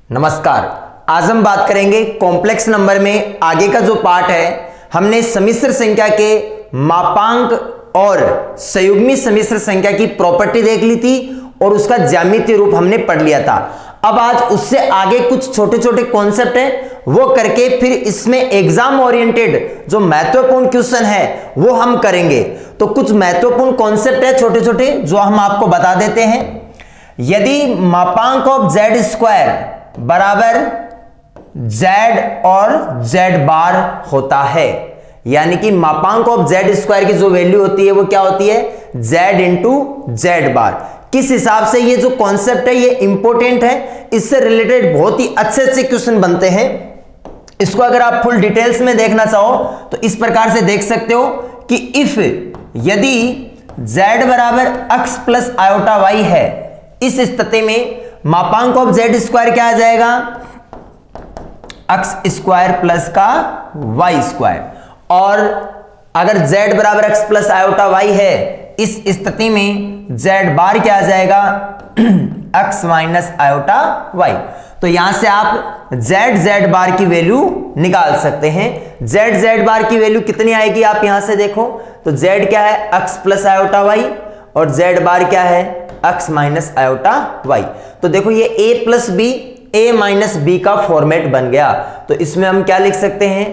नमस्कार। आज हम बात करेंगे कॉम्प्लेक्स नंबर में आगे का जो पार्ट है। हमने सम्मिश्र संख्या के मापांक और संयुग्मी सम्मिश्र संख्या की प्रॉपर्टी देख ली थी और उसका ज्यामितीय रूप हमने पढ़ लिया था। अब आज उससे आगे कुछ छोटे छोटे कॉन्सेप्ट हैं वो करके फिर इसमें एग्जाम ओरिएंटेड जो महत्वपूर्ण क्वेश्चन है वो हम करेंगे। तो कुछ महत्वपूर्ण कॉन्सेप्ट है छोटे छोटे जो हम आपको बता देते हैं। यदि मापांक ऑफ जेड स्क्वायर बराबर जेड और जेड बार होता है, यानी कि मापांक ऑफ जेड स्क्वायर की जो वैल्यू होती है वो क्या होती है, जेड इंटू जेड बार। किस हिसाब से ये जो कॉन्सेप्ट है ये इंपॉर्टेंट है, इससे रिलेटेड बहुत ही अच्छे अच्छे क्वेश्चन बनते हैं। इसको अगर आप फुल डिटेल्स में देखना चाहो तो इस प्रकार से देख सकते हो कि इफ यदि z बराबर x प्लस आयोटा y है, इस स्थिति में मापांक ऑफ जेड स्क्वायर क्या आ जाएगा, x स्क्वायर प्लस का y स्क्वायर। और अगर z बराबर x प्लस आयोटा y है, इस स्थिति में z बार क्या आ जाएगा, x माइनस आयोटा y। तो यहां से आप z बार की वैल्यू निकाल सकते हैं। z बार की वैल्यू कितनी आएगी आप यहां से देखो तो z क्या है, x प्लस आयोटा y और z बार क्या है, x माइनस आयोटा y। तो देखो ये a plus b a minus b का फॉर्मेट बन गया। तो इसमें हम क्या लिख सकते हैं,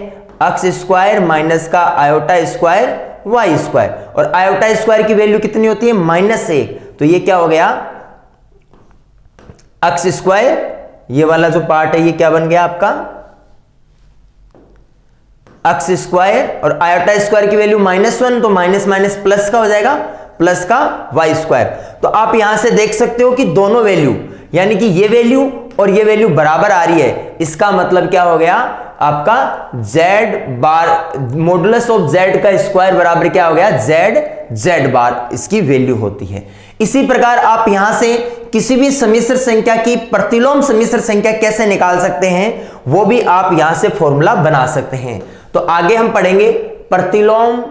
x स्क्वायर माइनस का आयोटा स्क्वायर y स्क्वायर। और आयोटा स्क्वायर की वैल्यू कितनी होती है, -1। तो ये क्या हो गया, x स्क्वायर, ये वाला जो पार्ट है ये क्या बन गया आपका, x स्क्वायर और आयोटा स्क्वायर की वैल्यू -1, तो माइनस माइनस प्लस का हो जाएगा, प्लस का y स्क्वायर। तो आप यहां से देख सकते हो कि दोनों वैल्यू यानी कि ये वैल्यू और ये वैल्यू बराबर आ रही है। इसका मतलब क्या हो गया आपका, z bar modulus of z का स्क्वायर बराबर क्या हो गया, z बार इसकी वैल्यू होती है। इसी प्रकार आप यहां से किसी भी सम्मिश्र संख्या की प्रतिलोम सम्मिश्र संख्या कैसे निकाल सकते हैं वो भी आप यहां से फॉर्मूला बना सकते हैं। तो आगे हम पढ़ेंगे प्रतिलोम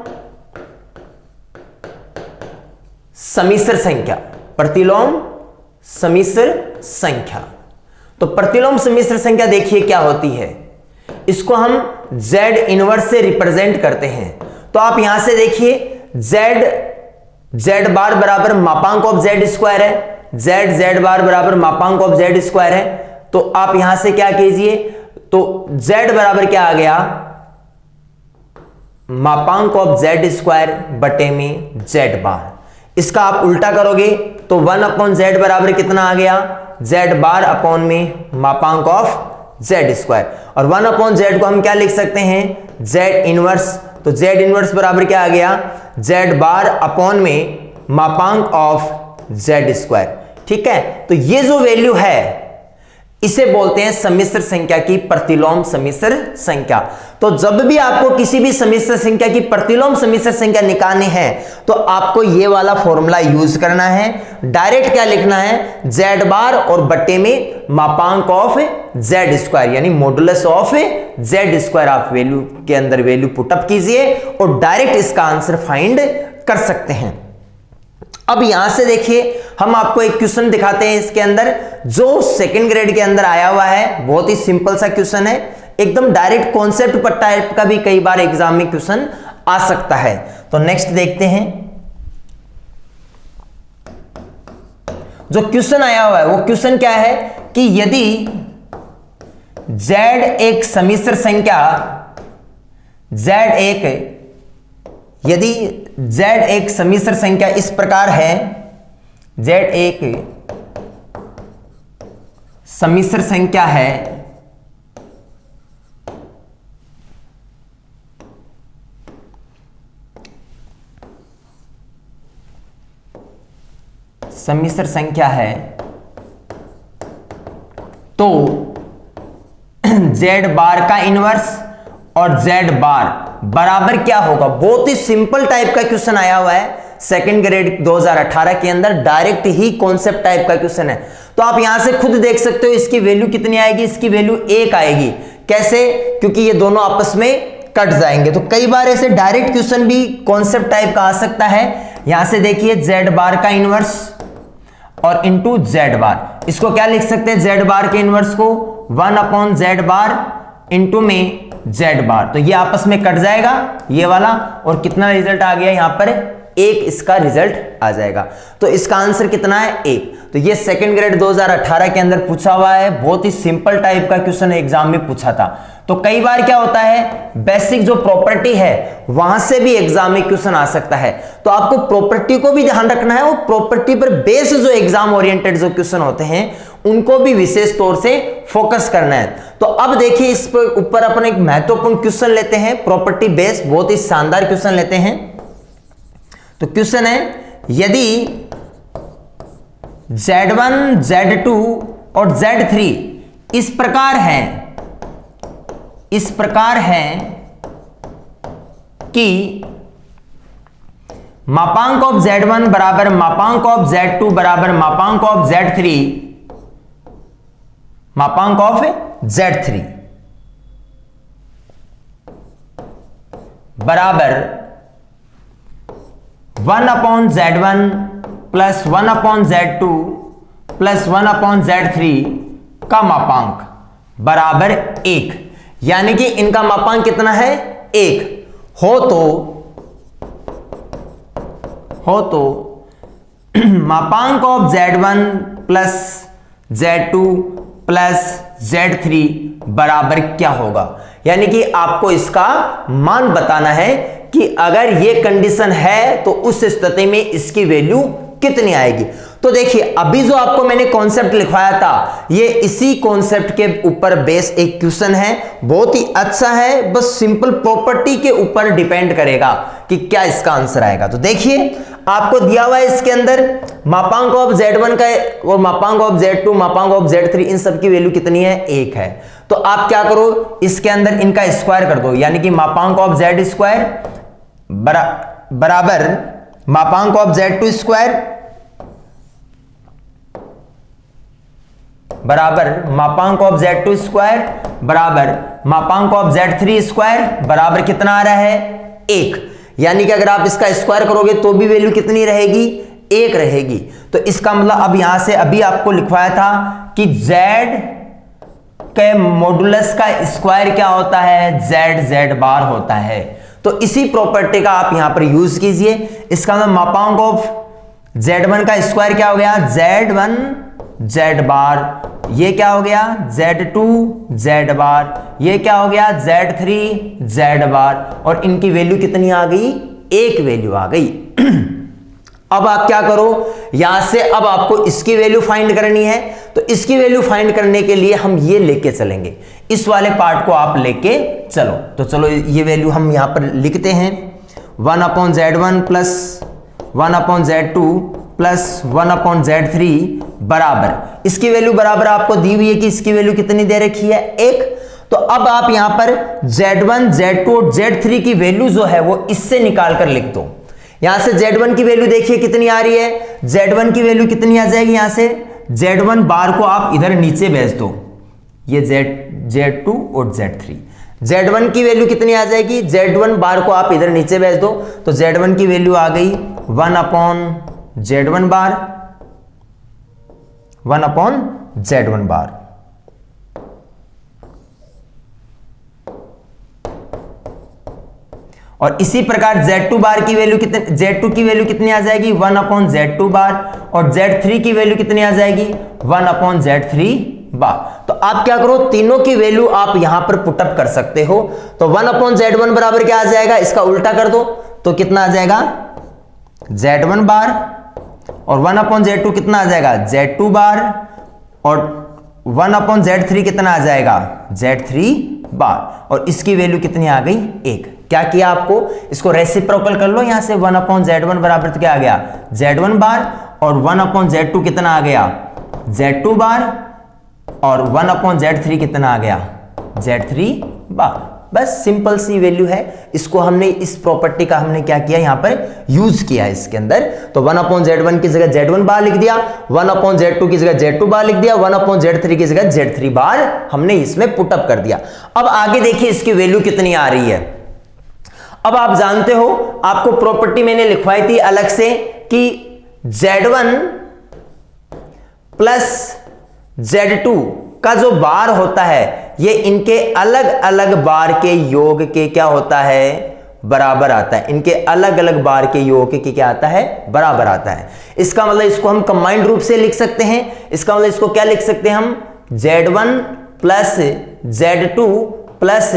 सम्मिश्र संख्या, प्रतिलोम सम्मिश्र संख्या। तो प्रतिलोम सम्मिश्र संख्या देखिए क्या होती है, इसको हम z इनवर्स से रिप्रेजेंट करते हैं। तो आप यहां से देखिए z बार बराबर मापांक ऑफ z स्क्वायर है, z बार बराबर मापांक ऑफ z स्क्वायर है। तो आप यहां से क्या कीजिए, तो z बराबर क्या आ गया, मापांक ऑफ z स्क्वायर बटे में z बार। इसका आप उल्टा करोगे तो 1/z बराबर कितना आ गया, z बार अपॉन में मापांक ऑफ z स्क्वायर। और 1/z को हम क्या लिख सकते हैं, z इनवर्स। तो z इनवर्स बराबर क्या आ गया, z बार अपॉन में मापांक ऑफ z स्क्वायर। ठीक है, तो ये जो वैल्यू है इसे बोलते हैं सम्मिश्र संख्या की प्रतिलोम सम्मिश्र संख्या। तो जब भी आपको किसी भी सम्मिश्र संख्या की प्रतिलोम सम्मिश्र संख्या निकालनी है तो आपको ये वाला फॉर्मूला यूज करना है। डायरेक्ट क्या लिखना है, z बार और बट्टे में मापांक ऑफ z स्क्वायर यानी मॉडुलस ऑफ z स्क्वायर। आप वैल्यू के अंदर वैल्यू पुटअप कीजिए और डायरेक्ट इसका आंसर फाइंड कर सकते हैं। अब यहां से देखिए हम आपको एक क्वेश्चन दिखाते हैं इसके अंदर जो सेकंड ग्रेड के अंदर आया हुआ है। बहुत ही सिंपल सा क्वेश्चन है, एकदम डायरेक्ट कॉन्सेप्ट पर टाइप का भी कई बार एग्जाम में क्वेश्चन आ सकता है। तो नेक्स्ट देखते हैं, जो क्वेश्चन आया हुआ है वो क्वेश्चन क्या है कि यदि z एक सम्मिश्र संख्या, यदि z एक सम्मिश्र संख्या इस प्रकार है, z एक सम्मिश्र संख्या है तो z बार का इनवर्स और z बार बराबर क्या होगा। बहुत ही सिंपल टाइप का क्वेश्चन आया हुआ है सेकंड ग्रेड 2018 के अंदर, डायरेक्ट ही कॉन्सेप्ट टाइप का क्वेश्चन है। तो आप यहां से खुद देख सकते हो इसकी वैल्यू कितनी आएगी, इसकी वैल्यू 1 आएगी। कैसे, क्योंकि ये दोनों आपस में कट जाएंगे। तो कई बार ऐसे डायरेक्ट क्वेश्चन भी कॉन्सेप्ट टाइप का आ सकता है। यहां से देखिए z बार का इनवर्स और इंटू जेड बार। इसको क्या लिख सकते हैं जेड बार के इनवर्स को 1 अपॉन जेड बार इंटू में जेड बार। तो ये आपस में कट जाएगा ये वाला, और कितना रिजल्ट आ गया यहां पर 1 इसका रिजल्ट आ जाएगा। तो इसका आंसर कितना है 1। तो ये सेकंड ग्रेड 2018 के अंदर पूछा हुआ है, बहुत ही सिंपल टाइप का क्वेश्चन एग्जाम में पूछा था। तो कई बार क्या होता है बेसिक जो प्रॉपर्टी है वहां से भी एग्जाम में क्वेश्चन आ सकता है, तो आपको प्रॉपर्टी को भी ध्यान रखना है, और प्रॉपर्टी पर बेस्ड जो एग्जाम ओरिएंटेड जो क्वेश्चन होते हैं उनको भी विशेष तौर से फोकस करना है। तो अब देखिए इस पर ऊपर अपन एक महत्वपूर्ण क्वेश्चन लेते हैं, प्रॉपर्टी बेस्ड बहुत ही शानदार क्वेश्चन लेते हैं। तो क्वेश्चन है यदि Z1, Z2 और Z3 इस प्रकार हैं कि मापांक ऑफ Z1 बराबर मापांक ऑफ Z2 बराबर मापांक ऑफ Z3 बराबर 1 upon Z1 plus 1 upon Z2 plus 1 upon Z3 का मापांक बराबर 1, यानी कि इनका मापांक कितना है 1 हो तो मापांक of Z1 plus Z2 plus Z3 बराबर क्या होगा। यानी कि आपको इसका मान बताना है कि अगर ये कंडीशन है तो उस स्थिति में इसकी वैल्यू कितनी आएगी। तो देखिए अभी जो आपको मैंने कॉन्सेप्ट लिखवाया था ये इसी कॉन्सेप्ट के ऊपर बेस एक क्वेश्चन है, बहुत ही अच्छा है, बस सिंपल प्रॉपर्टी के ऊपर डिपेंड करेगा कि क्या इसका आंसर आएगा। तो देखिए आपको दिया हुआ है इसके अंदर मापांक ऑफ Z1 का और मापांक ऑफ Z2 मापांक ऑफ Z3 इन सब की वैल्यू कितनी है 1 है। तो आप क्या करो इसके अंदर इनका स्क्वायर कर दो, यानी कि मापांक ऑफ Z स्क्वायर बराबर मापांक ऑफ Z2 स्क्वायर बराबर मापांक ऑफ Z2 स्क्वायर बराबर मापांक ऑफ Z3 स्क्वायर बराबर कितना आ रहा है 1। यानी कि अगर आप इसका स्क्वायर करोगे तो भी वैल्यू कितनी रहेगी 1 रहेगी। तो इसका मतलब अब यहां से अभी आपको लिखवाया था कि Z के मॉडुलस का स्क्वायर क्या होता है Z बार होता है। तो इसी प्रॉपर्टी का आप यहां पर यूज कीजिए। इसका मतलब मापांक ऑफ Z1 का स्क्वायर क्या हो गया Z1 Z बार, ये क्या हो गया Z2 Z बार, ये क्या हो गया Z3 Z बार, और इनकी वैल्यू कितनी आ गई 1 वैल्यू आ गई। अब आप क्या करो यहां से अब आपको इसकी वैल्यू फाइंड करनी है। तो इसकी वैल्यू फाइंड करने के लिए हम ये लेके चलेंगे, इस वाले पार्ट को आप लेके चलो। तो चलो ये वैल्यू हम यहां पर लिखते हैं 1 upon Z1 plus 1 upon Z2 plus 1 upon Z3 बराबर, इसकी वैल्यू बराबर आपको दी हुई है कि इसकी वैल्यू कितनी दे रखी है 1। तो अब आप यहां पर Z1 Z2 और Z3 की वैल्यू जो है वो इससे निकाल कर लिख दो। यहां से Z1 की वैल्यू देखिए कितनी आ रही है, Z1 की वैल्यू कितनी आ जाएगी, यहां से Z1 बार को आप इधर नीचे भेज दो, ये Z2 और Z3। Z1 की वैल्यू कितनी आ जाएगी, Z1 बार को आप इधर नीचे भेज दो, तो Z1 की वैल्यू आ गई 1 अपॉन Z1 बार 1 अपॉन Z1 बार। और इसी प्रकार Z2 बार की वैल्यू कितनी, Z2 की वैल्यू कितनी आ जाएगी 1 अपॉन Z2 बार, और Z3 की वैल्यू कितनी आ जाएगी 1 अपॉन Z3 बार। तो आप क्या करो तीनों की वैल्यू आप यहां पर पुटअप कर सकते हो। तो 1 अपॉन Z1 बराबर क्या आ जाएगा, इसका उल्टा कर दो तो कितना आ जाएगा Z1 बार, और 1 अपॉन Z2 कितना आ जाएगा Z2 बार, और 1 अपॉन Z3 कितना आ जाएगा Z3 बार, और इसकी वैल्यू कितनी आ गई 1। क्या किया आपको, इसको रेसिप्रोकल कर लो, यहां से 1 अपॉन Z1 बराबर तो क्या आ गया Z1 बार, और 1 अपॉन Z2 कितना आ गया Z2 बार, और 1 अपॉन Z3 कितना आ गया Z3 बार। बस सिंपल सी वैल्यू है, इसको हमने इस प्रॉपर्टी का हमने क्या किया यहां पर यूज किया है इसके अंदर। तो 1 अपॉन Z1 की जगह Z1 बार लिख दिया, 1 अपॉन Z2 की जगह Z2 बार लिख दिया, 1 अपॉन Z3 की जगह Z3 बार हमने इसमें पुटअप कर दिया। अब आगे देखिए इसकी वैल्यू कितनी आ रही है। अब आप जानते हो आपको प्रॉपर्टी मैंने लिखवाई थी अलग से कि Z1 प्लस Z2 का जो बार होता है ये इनके अलग अलग बार के योग के क्या होता है, बराबर आता है। इनके अलग अलग बार के योग के क्या आता है, बराबर आता है। इसका मतलब इसको हम कंबाइंड रूप से लिख सकते हैं। इसका मतलब इसको क्या लिख सकते हैं हम, Z1 plus Z2 plus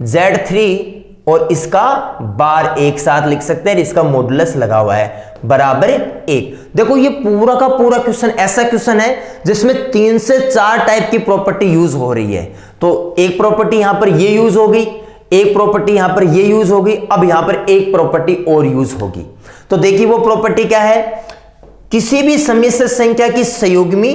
Z3 और इसका बार एक साथ लिख सकते हैं। इसका मॉडुलस लगा हुआ है बराबर 1। देखो ये पूरा का पूरा क्वेश्चन ऐसा क्वेश्चन है जिसमें 3 से 4 टाइप की प्रॉपर्टी यूज हो रही है। तो एक प्रॉपर्टी यहां पर ये यूज होगी, एक प्रॉपर्टी यहां पर ये यूज होगी, अब यहां पर एक प्रॉपर्टी और यूज होगी। तो देखिए वो प्रॉपर्टी क्या है, किसी भी सम्मिश्र संख्या की संयुग्मी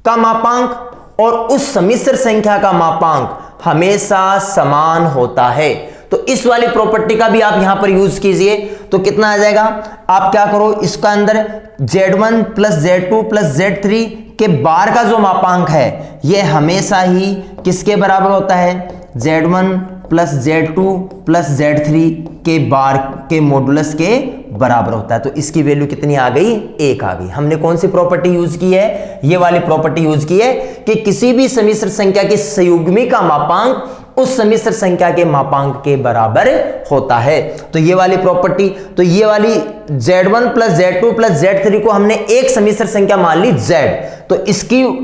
का मापांक और उस सम्मिश्र संख्या का मापांक हमेशा समान होता है। तो इस वाली प्रॉपर्टी का भी आप यहां पर यूज कीजिए। तो कितना आ जाएगा, आप क्या करो, इसका अंदर Z1 plus Z2 plus Z3 के बार का जो मापांक है यह हमेशा ही किसके बराबर होता है, Z1 plus Z2 plus Z3 के बार के मॉडुलस के बराबर होता है। तो इसकी वैल्यू कितनी आ गई, 1 आ गई। हमने कौन सी प्रॉपर्टी यूज की है, ये वाली प्रॉपर्टी यूज की है कि किसी भी सम्मिश्र संख्या की संयुग्मी का मापांक उस सम्मिश्र संख्या के मापांक के बराबर होता है। तो ये वाली प्रॉपर्टी, तो ये वाली Z1 plus Z2 plus Z3 को हमने एक सम्मिश्र संख्या मान ली Z, तो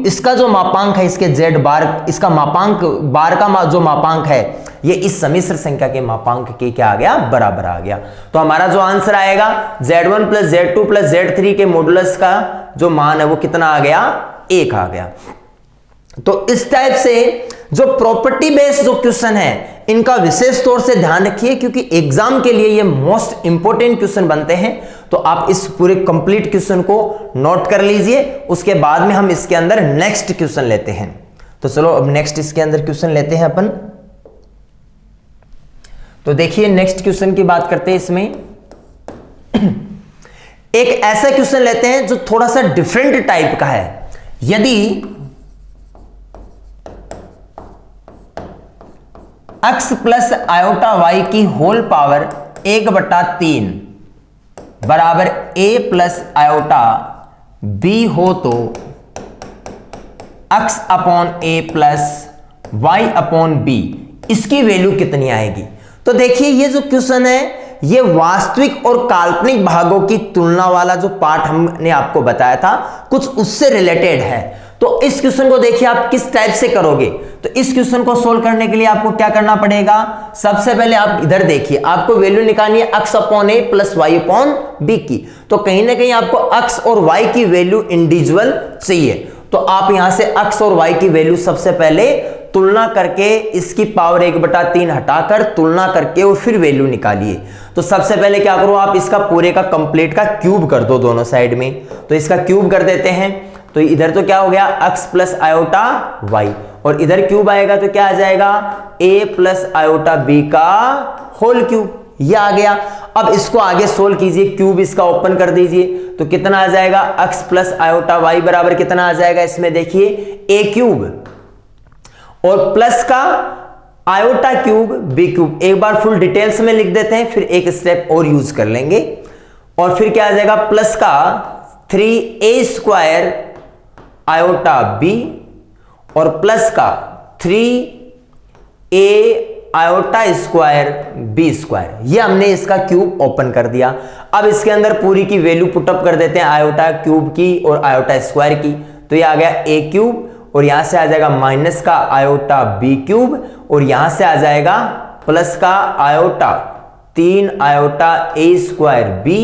इसका जो मापांक है, इसके Z बार, इसका मापांक बार का जो मापांक है ये इस सम्मिश्र संख्या के मापांक के क्या आ गया, बराबर आ गया। तो हमारा जो आंसर आएगा Z1 plus Z2 plus Z3 के मॉडुलस का जो मान है वो कितना आ गया, 1 आ गया। तो इस टाइप से जो प्रॉपर्टी बेस्ड जो क्वेश्चन है इनका विशेष तौर से ध्यान रखिए, क्योंकि एग्जाम के लिए ये मोस्ट इंपॉर्टेंट क्वेश्चन बनते हैं। तो आप इस पूरे कंप्लीट क्वेश्चन को नोट कर लीजिए, उसके बाद में हम इसके अंदर नेक्स्ट क्वेश्चन लेते हैं। तो चलो अब नेक्स्ट इसके अंदर क्वेश्चन लेते हैं अपन। तो देखिए नेक्स्ट क्वेश्चन की बात करते हैं। इसमें एक ऐसा क्वेश्चन लेते हैं जो थोड़ा सा डिफरेंट टाइप का है। यदि x प्लस आयोटा y की होल पावर 1/3 बराबर a प्लस आयोटा b हो तो x upon a plus y upon b इसकी वैल्यू कितनी आएगी। तो देखिए ये जो क्वेश्चन है ये वास्तविक और काल्पनिक भागों की तुलना वाला जो पार्ट हमने आपको बताया था कुछ उससे रिलेटेड है। तो इस क्वेश्चन को देखिए आप किस टाइप से करोगे। तो इस क्वेश्चन को सोल्व करने के लिए आपको क्या करना पड़ेगा, सबसे पहले आप इधर देखिए, आपको वैल्यू निकालनी है x upon a plus y upon b की। तो कहीं ना कहीं आपको x और y की वैल्यू इंडिविजुअल चाहिए। तो आप यहां से x और y की वैल्यू सबसे पहले तुलना करके इसकी पावर 1/3 हटाकर तुलना करके और फिर वैल्यू निकालिए। तो सबसे पहले क्या करो, आप इसका पूरे का कंप्लीट का क्यूब कर दो दोनों साइड में। तो इसका क्यूब कर देते हैं। तो इधर तो क्या हो गया x प्लस आयोटा y, और इधर क्यूब आएगा तो क्या आ जाएगा a प्लस आयोटा b का होल क्यूब, ये आ गया। अब इसको आगे सोल्व कीजिए, क्यूब इसका ओपन कर दीजिए। तो कितना आ जाएगा x प्लस आयोटा y बराबर कितना आ जाएगा, इसमें देखिए a क्यूब और प्लस का आयोटा क्यूब b क्यूब। एक बार फुल डिटेल्स में लिख देते हैं, फिर एक स्टेप और यूज कर लेंगे। और फिर क्या आ जाएगा प्लस का 3a स्क्वायर आयोटा b और प्लस का 3a iota square b square. ये हमने इसका क्यूब ओपन कर दिया। अब इसके अंदर पूरी की वैल्यू पुटअप कर देते हैं आयोटा क्यूब की और आयोटा स्क्वायर की। तो ये आ गया a क्यूब और यहां से आ जाएगा माइनस का आयोटा b क्यूब और यहां से आ जाएगा प्लस का iota 3 iota a square b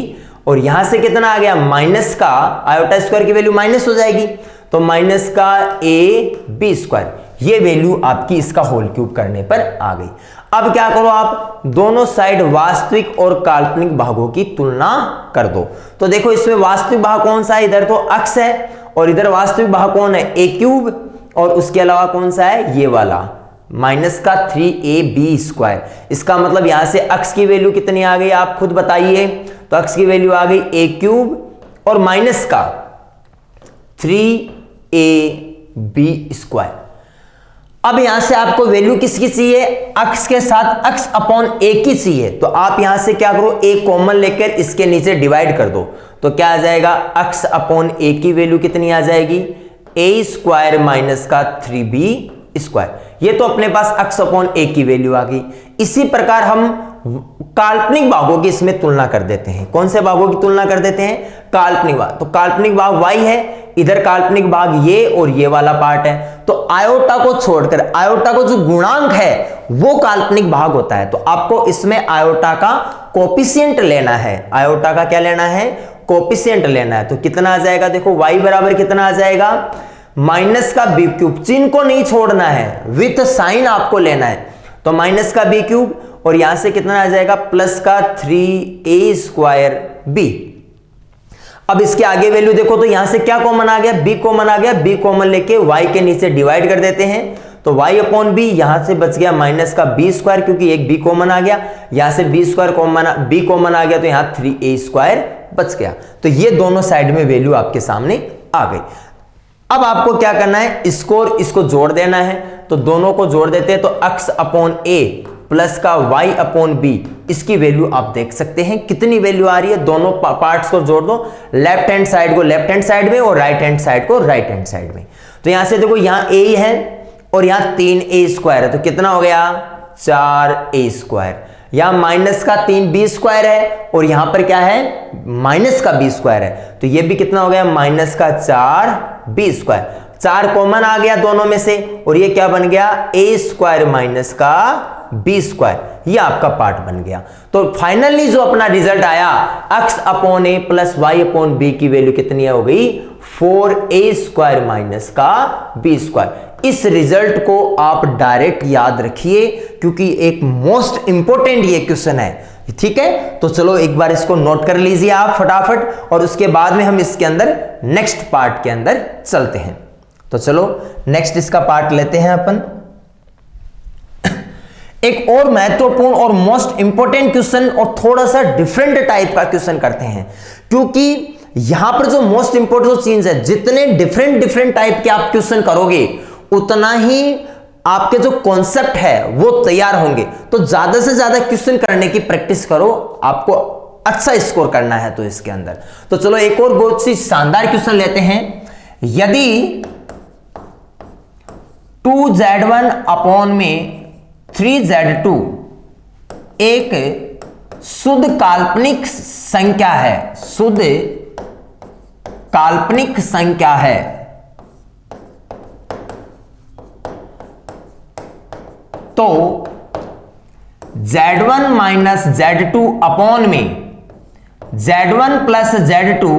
और यहां से कितना आ गया माइनस का आयोटा स्क्वायर की वैल्यू माइनस हो जाएगी, तो माइनस का a b स्क्वायर। ये वैल्यू आपकी इसका होल क्यूब करने पर आ गई। अब क्या करो, आप दोनों साइड वास्तविक और काल्पनिक भागों की तुलना कर दो। तो देखो इसमें वास्तविक भाग कौन सा है, इधर तो x है और इधर वास्तविक भाग कौन है a क्यूब और उसके अलावा कौन सा है ये वाला माइनस का 3ab स्क्वायर। इसका मतलब यहां से x की वैल्यू कितनी आ गई आप खुद बताइए। तो x की वैल्यू आ गई a क्यूब और माइनस का 3ab स्क्वायर। अब यहां से आपको वैल्यू किसकी चाहिए, x के साथ x अपॉन a की चाहिए। तो आप यहां से क्या करो, a कॉमन लेकर इसके नीचे डिवाइड कर दो। तो क्या आ जाएगा x अपॉन a की वैल्यू कितनी आ जाएगी ए स्क्वायर माइनस का 3b स्क्वायर। ये तो अपने पास x अपॉन a की वैल्यू आ गई। इसी प्रकार हम काल्पनिक भागों की इसमें तुलना कर देते हैं। कौन से भागों की तुलना कर देते हैं? काल्पनिक भाग। तो काल्पनिक भाग y है, इधर काल्पनिक भाग ये और ये वाला पार्ट है। तो आयोटा को छोड़कर, आयोटा को जो गुणांक है वो काल्पनिक भाग होता है। तो आपको इसमें आयोटा का कोफिशिएंट लेना है। आयोटा का क्या लेना है? कोफिशिएंट लेना है। तो कितना आ जाएगा? देखो y बराबर कितना आ जाएगा? माइनस का बी क्यूब। चिन्ह को नहीं छोड़ना है, विथ साइन आपको लेना है। तो माइनस का बी क्यूब और यहां से कितना आ जाएगा? प्लस का 3a स्क्वायर b। अब इसके आगे वैल्यू देखो तो यहां से क्या कॉमन आ गया? b कॉमन आ गया। b कॉमन लेके y के नीचे डिवाइड कर देते हैं। तो y अपॉन b यहां से बच गया माइनस का b स्क्वायर, क्योंकि एक b कॉमन आ गया। यहां से b स्क्वायर b कॉमन आ गया तो यहां 3a स्क्वायर बच गया। तो ये दोनों साइड में वैल्यू आपके सामने आ गई। अब आपको क्या करना है? इसको और इसको जोड़ देना है। तो दोनों को जोड़ देते हैं तो x अपॉन a प्लस का y अपॉन b, इसकी वैल्यू आप देख सकते हैं कितनी वैल्यू आ रही है। दोनों पार्ट्स को जोड़ दो, लेफ्ट हैंड साइड को लेफ्ट हैंड साइड में और राइट हैंड साइड को राइट हैंड साइड में। तो यहां से देखो यहां a है और यहां 3a स्क्वायर है, तो कितना हो गया? 4a square. यहां माइनस का 3b स्क्वायर है और यहां पर क्या है? माइनस का b स्क्वायर है। तो ये भी कितना हो गया? माइनस का 4b स्क्वायर। 4 कॉमन आ गया दोनों में से और ये क्या बन गया? a स्क्वायर माइनस का b स्क्वायर। ये आपका पार्ट बन गया। तो फाइनली जो अपना रिजल्ट आया, x upon a plus y upon b की वैल्यू कितनी हो गई? 4a स्क्वायर माइनस का b स्क्वायर। इस रिजल्ट को आप डायरेक्ट याद रखिए, क्योंकि एक मोस्ट इंपॉर्टेंट ये क्वेश्चन है। ठीक है, तो चलो एक बार इसको नोट कर लीजिए आप फटाफट, और उसके बाद में हम इसके अंदर नेक्स्ट पार्ट के अंदर चलते हैं। तो चलो नेक्स्ट इसका पार्ट लेते हैं अपन। एक और महत्वपूर्ण और मोस्ट इंपॉर्टेंट क्वेश्चन और थोड़ा सा डिफरेंट टाइप का क्वेश्चन करते हैं, क्योंकि यहां पर जो मोस्ट इंपॉर्टेंट जो चीज है, जितने डिफरेंट टाइप के आप क्वेश्चन करोगे उतना ही आपके जो कॉन्सेप्ट है वो तैयार होंगे। तो ज्यादा से ज्यादा क्वेश्चन करने की प्रैक्टिस करो, आपको अच्छा स्कोर करना है तो इसके अंदर। तो चलो एक और बहुत सी शानदार क्वेश्चन लेते हैं। यदि 2z1 अपॉन में 3z2 एक शुद्ध काल्पनिक संख्या है, शुद्ध काल्पनिक संख्या है, तो z1 माइनस z2 अपॉन में z1 प्लस z2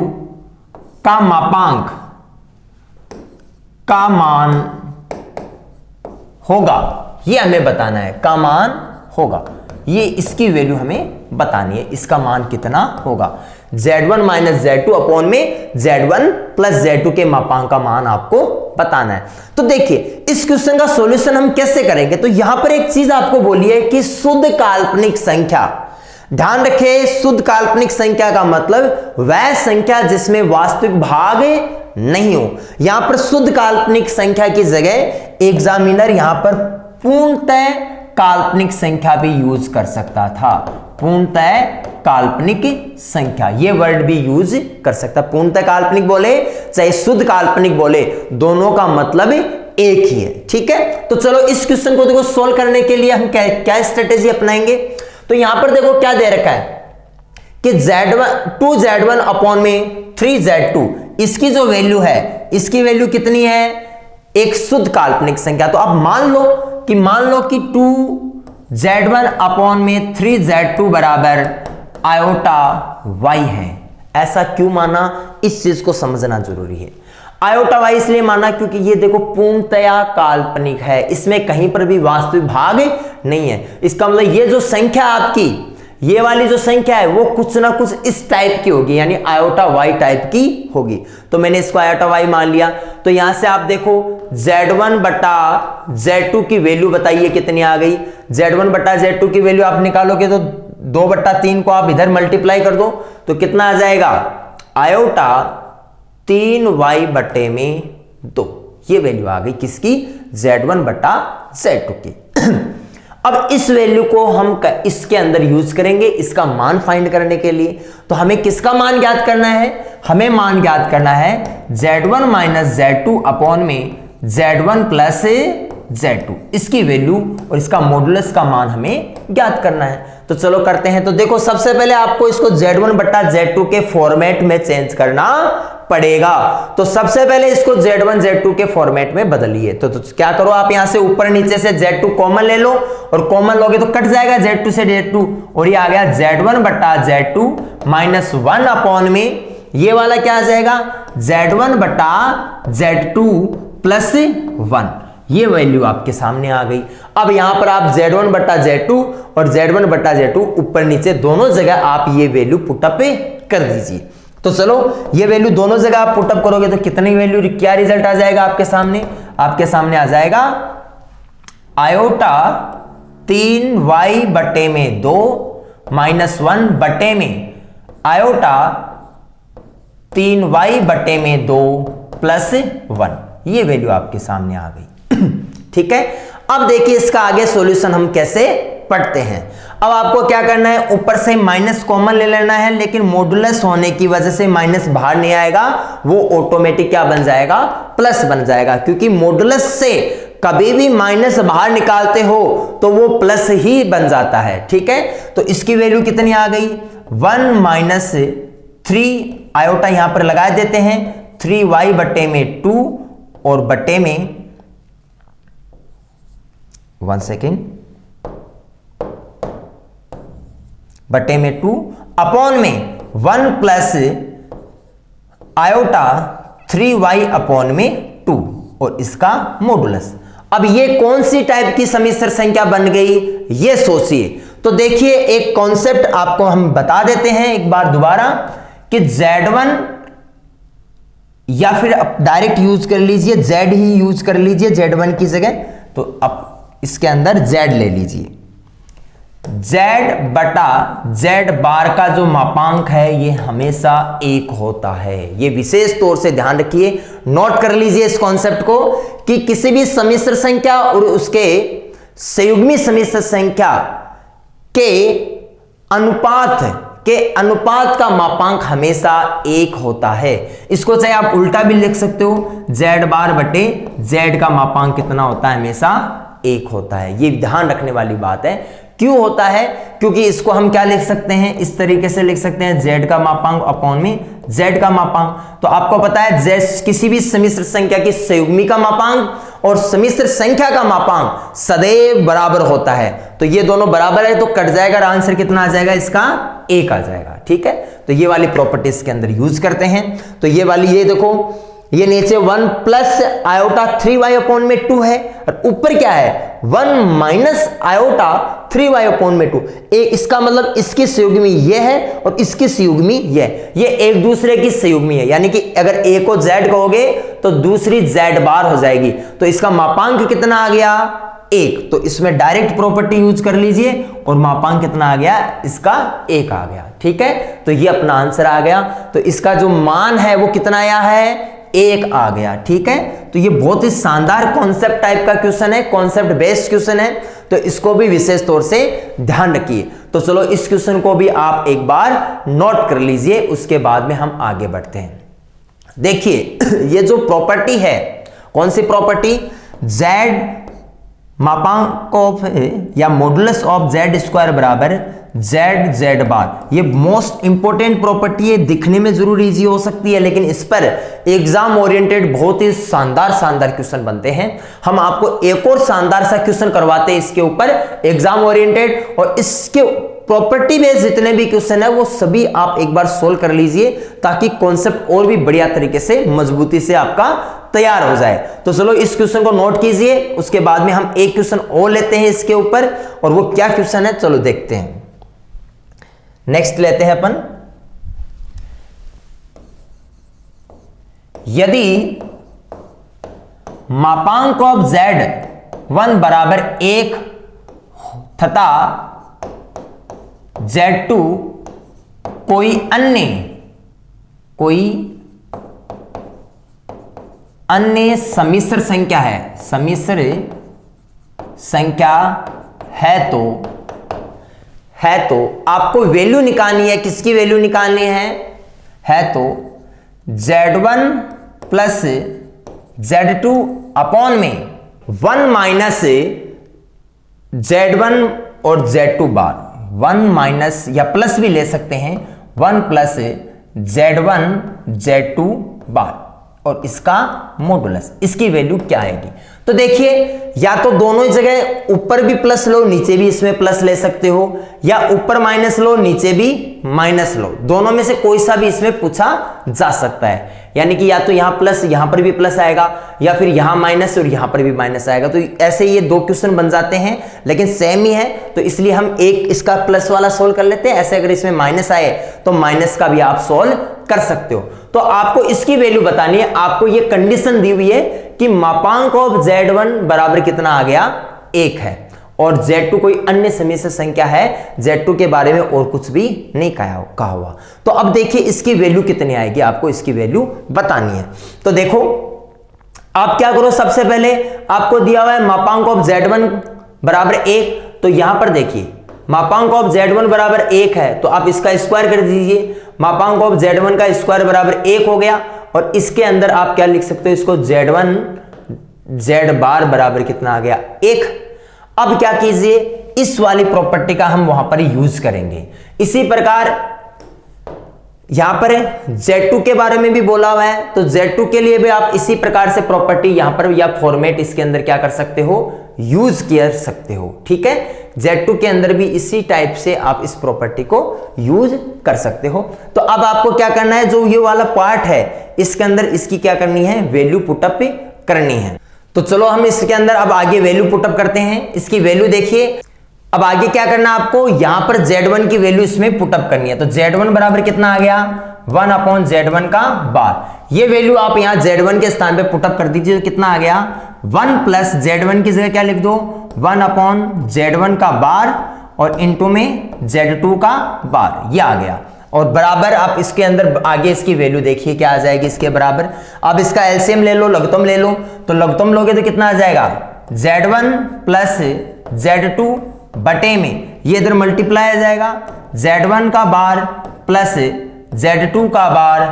का मापांक का मान होगा। ये हमें बताना है, का मान होगा, ये इसकी वैल्यू हमें बतानी है, इसका मान कितना होगा। z1 माइनस z2 अपॉन में z1 प्लस z2 के मापांक का मान आपको बताना है। तो देखिए इस क्वेश्चन का सॉल्यूशन हम कैसे करेंगे। तो यहां पर एक चीज आपको बोली है कि शुद्ध काल्पनिक संख्या। ध्यान रखें, शुद्ध काल्पनिक संख्या का मतलब वह संख्या जिसमें वास्तविक भाग नहीं हो। यहां पर शुद्ध काल्पनिक संख्या की जगह एग्जामिनर यहां पर पूर्णतः काल्पनिक संख्या भी यूज कर सकता था। पूर्णतः काल्पनिक संख्या ये वर्ड भी यूज कर सकता। पूर्णतः काल्पनिक बोले चाहे शुद्ध काल्पनिक बोले, दोनों का मतलब एक ही है। ठीक है, तो चलो इस क्वेश्चन को देखो सोल्व करने के लिए हम क्या स्ट्रेटेजी अपनाएंगे। तो यहां पर देखो क्या दे रखा है कि z1 अपॉन में 3z2, इसकी जो वैल्यू है, इसकी वैल्यू कितनी है? एक शुद्ध काल्पनिक संख्या। तो अब मान लो कि 2z1 अपॉन में 3z2 बराबर आयोटा y है। ऐसा क्यों माना, इस चीज को समझना जरूरी है। आयोटा y इसलिए माना क्योंकि ये देखो पूर्णतया काल्पनिक है, इसमें कहीं पर भी वास्तविक भाग नहीं है। इसका मतलब ये जो संख्या आपकी, ये वाली जो संख्या है वो कुछ ना कुछ इस टाइप की होगी, यानी आयोटा y टाइप की होगी। तो मैंने इसको आयोटा y मान लिया। तो यहां से आप देखो z1 बटा z2 की वैल्यू बताइए कितनी आ गई। z1 बटा z2 की वैल्यू आप निकालोगे तो 2/3 को आप इधर मल्टीप्लाई कर दो तो कितना आ जाएगा? आयोटा 3y बटे में 2। ये वैल्यू आ गई किसकी? z1 बटा z2 की। अब इस वैल्यू को हम इसके अंदर यूज करेंगे इसका मान फाइंड करने के लिए। तो हमें किसका मान ज्ञात करना है? हमें मान ज्ञात करना है Z1 माइनस Z2 अपॉन में Z1 प्लस Z2, इसकी वैल्यू और इसका मॉडुलस का मान हमें ज्ञात करना है। तो चलो करते हैं। तो देखो सबसे पहले आपको इसको Z1 बट्टा Z2 के फॉर्मेट में चेंज करना पड़ेगा। तो सबसे पहले इसको Z1 Z2 के फॉर्मेट में बदलिए। तो क्या करो आप यहां से ऊपर नीचे से Z2 कॉमन ले लो, और कॉमन लोगे तो कट जाएगा Z2 से Z2, और ये आ गया Z1 बट्टा Z2 माइनस 1 अपॉन में ये वाला क्या आ जाएगा Z1 बट्टा Z2 प्लस 1। ये वैल्यू आपके सामने आ गई। अब यहां पर आप Z1 बट्टा Z2 और Z1 बट्टा Z2 ऊपर नीचे दोनों जगह आप ये वैल्यू पुटअप कर दीजिए। तो चलो ये वैल्यू दोनों जगह आप पुटअप करोगे तो कितनी वैल्यू, क्या रिजल्ट आ जाएगा आपके सामने? आपके सामने आ जाएगा आयोटा 3y बटे में 2 माइनस 1 बटे में आयोटा 3y बटे में 2 प्लस 1। ये वैल्यू आपके सामने आ गई। ठीक है, अब देखिए इसका आगे सॉल्यूशन हम कैसे पढ़ते हैं। अब आपको क्या करना है, ऊपर से माइनस कॉमन ले लेना है, लेकिन मॉडुलस होने की वजह से माइनस बाहर नहीं आएगा, वो ऑटोमेटिक क्या बन जाएगा, प्लस बन जाएगा। क्योंकि मॉडुलस से कभी भी माइनस बाहर निकालते हो तो वो प्लस ही बन जाता है। ठीक है, तो इसकी वैल्यू कितनी आ गई, 1 माइनस 3 आयोटा यहां पर लगा देते हैं, 3y बटे में 2 और बटे में 1 सेकेंड बटे में 2 अपॉन में 1 प्लस आयोटा 3y अपॉन में 2 और इसका मॉडुलस। अब ये कौन सी टाइप की समिश्र संख्या बन गई, ये सोचिए। तो देखिए एक कॉन्सेप्ट आपको हम बता देते हैं एक बार दोबारा कि Z1 या फिर आप डायरेक्ट यूज कर लीजिए, Z ही यूज कर लीजिए Z1 की जगह। तो अब इसके अंदर Z ले लीजिए, Z बटा Z बार का जो मापांक है ये हमेशा 1 होता है। ये विशेष तौर से ध्यान रखिए, नोट कर लीजिए इस कॉन्सेप्ट को कि किसी भी समिश्र संख्या और उसके संयुग्मी समिश्र संख्या के अनुपात का मापांक हमेशा 1 होता है। इसको चाहे आप उल्टा भी लिख सकते हो, Z बार बटे Z का मापांक कितना होता है, हमेशा 1 होता है। ये ध्यान रखने वाली बात है। क्यों होता है, क्योंकि इसको हम क्या लिख सकते हैं, इस तरीके से लिख सकते हैं Z का मापांक अपॉन में Z का मापांक। तो आपको पता है Z किसी भी समिश्र संख्या की संयुग्मी का मापांक और समिश्र संख्या का मापांक सदैव बराबर होता है। तो ये दोनों बराबर है तो कट जाएगा और आंसर कितना आ जाएगा, इसका 1 आ जाएगा। ठीक है, तो ये वाली प्रॉपर्टीज के अंदर यूज करते हैं। तो ये वाली, ये देखो, ये नीचे 1 प्लस आयोटा 3y अपॉन में 2 है, और ऊपर क्या है 1 माइनस आयोटा 3y अपॉन में 2। इसका मतलब इसकी संयुग्मी ये है और इसकी संयुग्मी ये एक दूसरे की संयुग्मी है। यानी कि अगर a को z कहोगे तो दूसरी z बार हो जाएगी। तो इसका मापांक कितना आ गया, 1। तो इसमें डायरेक्ट प्रॉपर्टी यूज कर लीजिए और मापांक कितना आ गया, इसका 1 आ गया। ठीक है, तो ये अपना आंसर आ गया। तो इसका जो मान है वो कितना आया है, 1 आ गया। ठीक है, तो ये बहुत ही शानदार कॉन्सेप्ट टाइप का क्वेश्चन है, कॉन्सेप्ट बेस्ड क्वेश्चन है, तो इसको भी विशेष तौर से ध्यान रखिए। तो चलो इस क्वेश्चन को भी आप एक बार नोट कर लीजिए, उसके बाद में हम आगे बढ़ते हैं। देखिए ये जो प्रॉपर्टी है, कौन सी प्रॉपर्टी, Z मापांक ऑफ या मॉडुलस ऑफ Z स्क्वायर बराबर Z बार। ये मोस्ट इंपोर्टेंट प्रॉपर्टी है, दिखने में जरूर इजी हो सकती है, लेकिन इस पर एग्जाम ओरिएंटेड बहुत ही शानदार क्वेश्चन बनते हैं। हम आपको एक और शानदार सा क्वेश्चन करवाते हैं इसके ऊपर एग्जाम ओरिएंटेड, और इसके प्रॉपर्टी बेस्ड जितने भी क्वेश्चन है वो सभी आप एक बार सोल्व कर लीजिए, ताकि कॉन्सेप्ट और भी बढ़िया तरीके से मजबूती से आपका तैयार हो जाए। तो चलो इस क्वेश्चन को नोट कीजिए, उसके बाद में हम एक क्वेश्चन और लेते हैं इसके ऊपर, और वो क्या क्वेश्चन है चलो देखते हैं। नेक्स्ट लेते हैं अपन, यदि मापांक ऑफ Z1 बराबर 1 तथा Z2 कोई अन्य समिश्र संख्या है, समिश्र संख्या है तो आपको वैल्यू निकालनी है। किसकी वैल्यू निकालनी है तो Z1 प्लस Z2 अपॉन में 1 माइनस Z1 और Z2 बार, 1 माइनस या प्लस भी ले सकते हैं, 1 प्लस Z1 Z2 बार और इसका मॉडुलस, इसकी वैल्यू क्या आएगी। तो देखिए या तो दोनों ही जगह ऊपर भी प्लस लो नीचे भी इसमें प्लस ले सकते हो, या ऊपर माइनस लो नीचे भी माइनस लो, दोनों में से कोई सा भी इसमें पूछा जा सकता है। यानी कि या तो यहां प्लस यहां पर भी प्लस आएगा, या फिर यहां माइनस और यहां पर भी माइनस आएगा। तो ऐसे ये दो क्वेश्चन बन जाते हैं लेकिन सेम ही है, तो इसलिए हम एक इसका प्लस वाला सोल्व कर लेते हैं। ऐसे अगर इसमें माइनस आए तो माइनस का भी आप सोल्व कर सकते हो। तो आपको इसकी वैल्यू बतानी है, आपको ये कंडीशन दी हुई है कि मापांक ऑफ Z1 बराबर कितना आ गया, 1 है, और Z2 कोई अन्य समिश्र संख्या है, Z2 के बारे में और कुछ भी नहीं कहा हुआ। तो अब देखिए इसकी वैल्यू कितनी आएगी, आपको इसकी वैल्यू बतानी है। तो देखो आप क्या करो, सबसे पहले आपको दिया हुआ है मापांक ऑफ Z1 बराबर 1, तो यहां पर देखिए मापांक ऑफ Z1 बराबर 1 है, तो आप इसका स्क्वायर कर दीजिए। मापांक ऑफ Z1 का स्क्वायर बराबर 1 हो गया, और इसके अंदर आप क्या लिख सकते हो, इसको Z1 Z बार बराबर कितना आ गया, 1। अब क्या कीजिए, इस वाली प्रॉपर्टी का हम वहां पर यूज करेंगे। इसी प्रकार यहां पर Z2 के बारे में भी बोला हुआ है, तो Z2 के लिए भी आप इसी प्रकार से प्रॉपर्टी यहां पर या फॉर्मेट इसके अंदर क्या कर सकते हो, यूज कर सकते हो। ठीक है, Z2 के अंदर भी इसी टाइप से आप इस प्रॉपर्टी को यूज कर सकते हो। तो अब आपको क्या करना है, जो ये वाला पार्ट है इसके अंदर इसकी क्या करनी है, वैल्यू पुटअप करनी है। तो चलो हम इसके अंदर अब आगे वैल्यू पुटअप करते हैं। इसकी वैल्यू देखिए, अब आगे क्या करना है आपको, यहां पर Z1 की वैल्यू इसमें पुटअप करनी है। तो Z1 बराबर कितना आ गया, 1 अपॉन Z1 का बार। ये वैल्यू आप यहां Z1 के स्थान पे पुटअप कर दीजिए, तो कितना आ गया, 1 प्लस Z1 की जगह क्या लिख दो, 1 अपॉन Z1 का बार और इंटू में Z2 का बार, ये आ गया। और बराबर आप इसके अंदर आगे इसकी वैल्यू देखिए क्या आ जाएगी इसके बराबर। अब इसका एलसीएम ले लो, लघुत्तम ले लो, तो लघुत्तम लोगे तो कितना आ जाएगा, Z1 प्लस Z2 बटे में ये इधर मल्टीप्लाई आ जाएगा, Z1 का बार प्लस Z2 का बार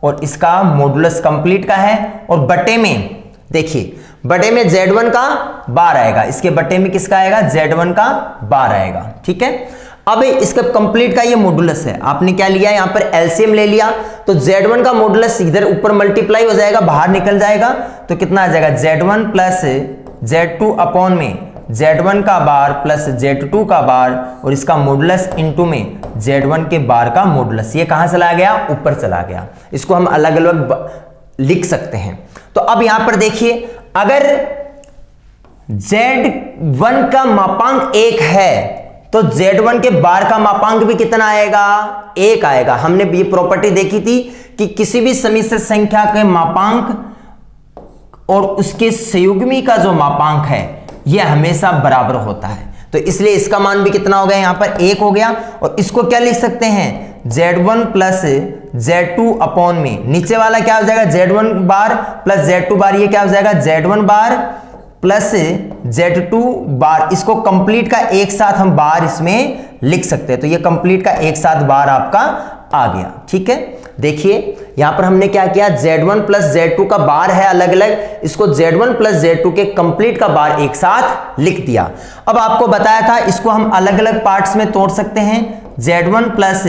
और इसका मॉडुलस कंप्लीट का है, और बटे में देखिए बटे में Z1 का बार आएगा, इसके बटे में किसका आएगा, Z1 का बार आएगा। ठीक है, अब इसका कंप्लीट का ये मॉडुलस है, आपने क्या लिया यहां पर एलसीएम ले लिया, तो Z1 का मॉडुलस इधर ऊपर मल्टीप्लाई हो जाएगा, बाहर निकल जाएगा, तो कितना आ जाएगा, Z1 प्लस Z2 अपॉन में Z1 का बार प्लस Z2 का बार और इसका मॉडुलस इनटू में Z1 के बार का मॉडुलस। ये कहां चला गया, ऊपर चला गया। इसको हम अलग अलग लिख सकते हैं। तो अब यहां पर देखिए, अगर Z1 का मापांक 1 है तो Z1 के बार का मापांक भी कितना आएगा, 1 आएगा। हमने ये प्रॉपर्टी देखी थी कि किसी भी समिश्र संख्या के मापांक और उसके संयुग्मी का जो मापांक है यह हमेशा बराबर होता है। तो इसलिए इसका मान भी कितना हो गया, यहां पर 1 हो गया। और इसको क्या लिख सकते हैं, Z1 प्लस Z2 अपॉन में नीचे वाला क्या हो जाएगा, Z1 बार प्लस Z2 बार, ये क्या हो जाएगा, Z1 बार प्लस Z2 बार। इसको कंप्लीट का एक साथ हम बार इसमें लिख सकते हैं, तो ये कंप्लीट का एक साथ बार आपका आ गया। ठीक है, देखिए यहां पर हमने क्या किया, Z1 प्लस Z2 का बार है अलग अलग, इसको Z1 प्लस Z2 के कंप्लीट का बार एक साथ लिख दिया। अब आपको बताया था इसको हम अलग अलग पार्ट्स में तोड़ सकते हैं, Z1 प्लस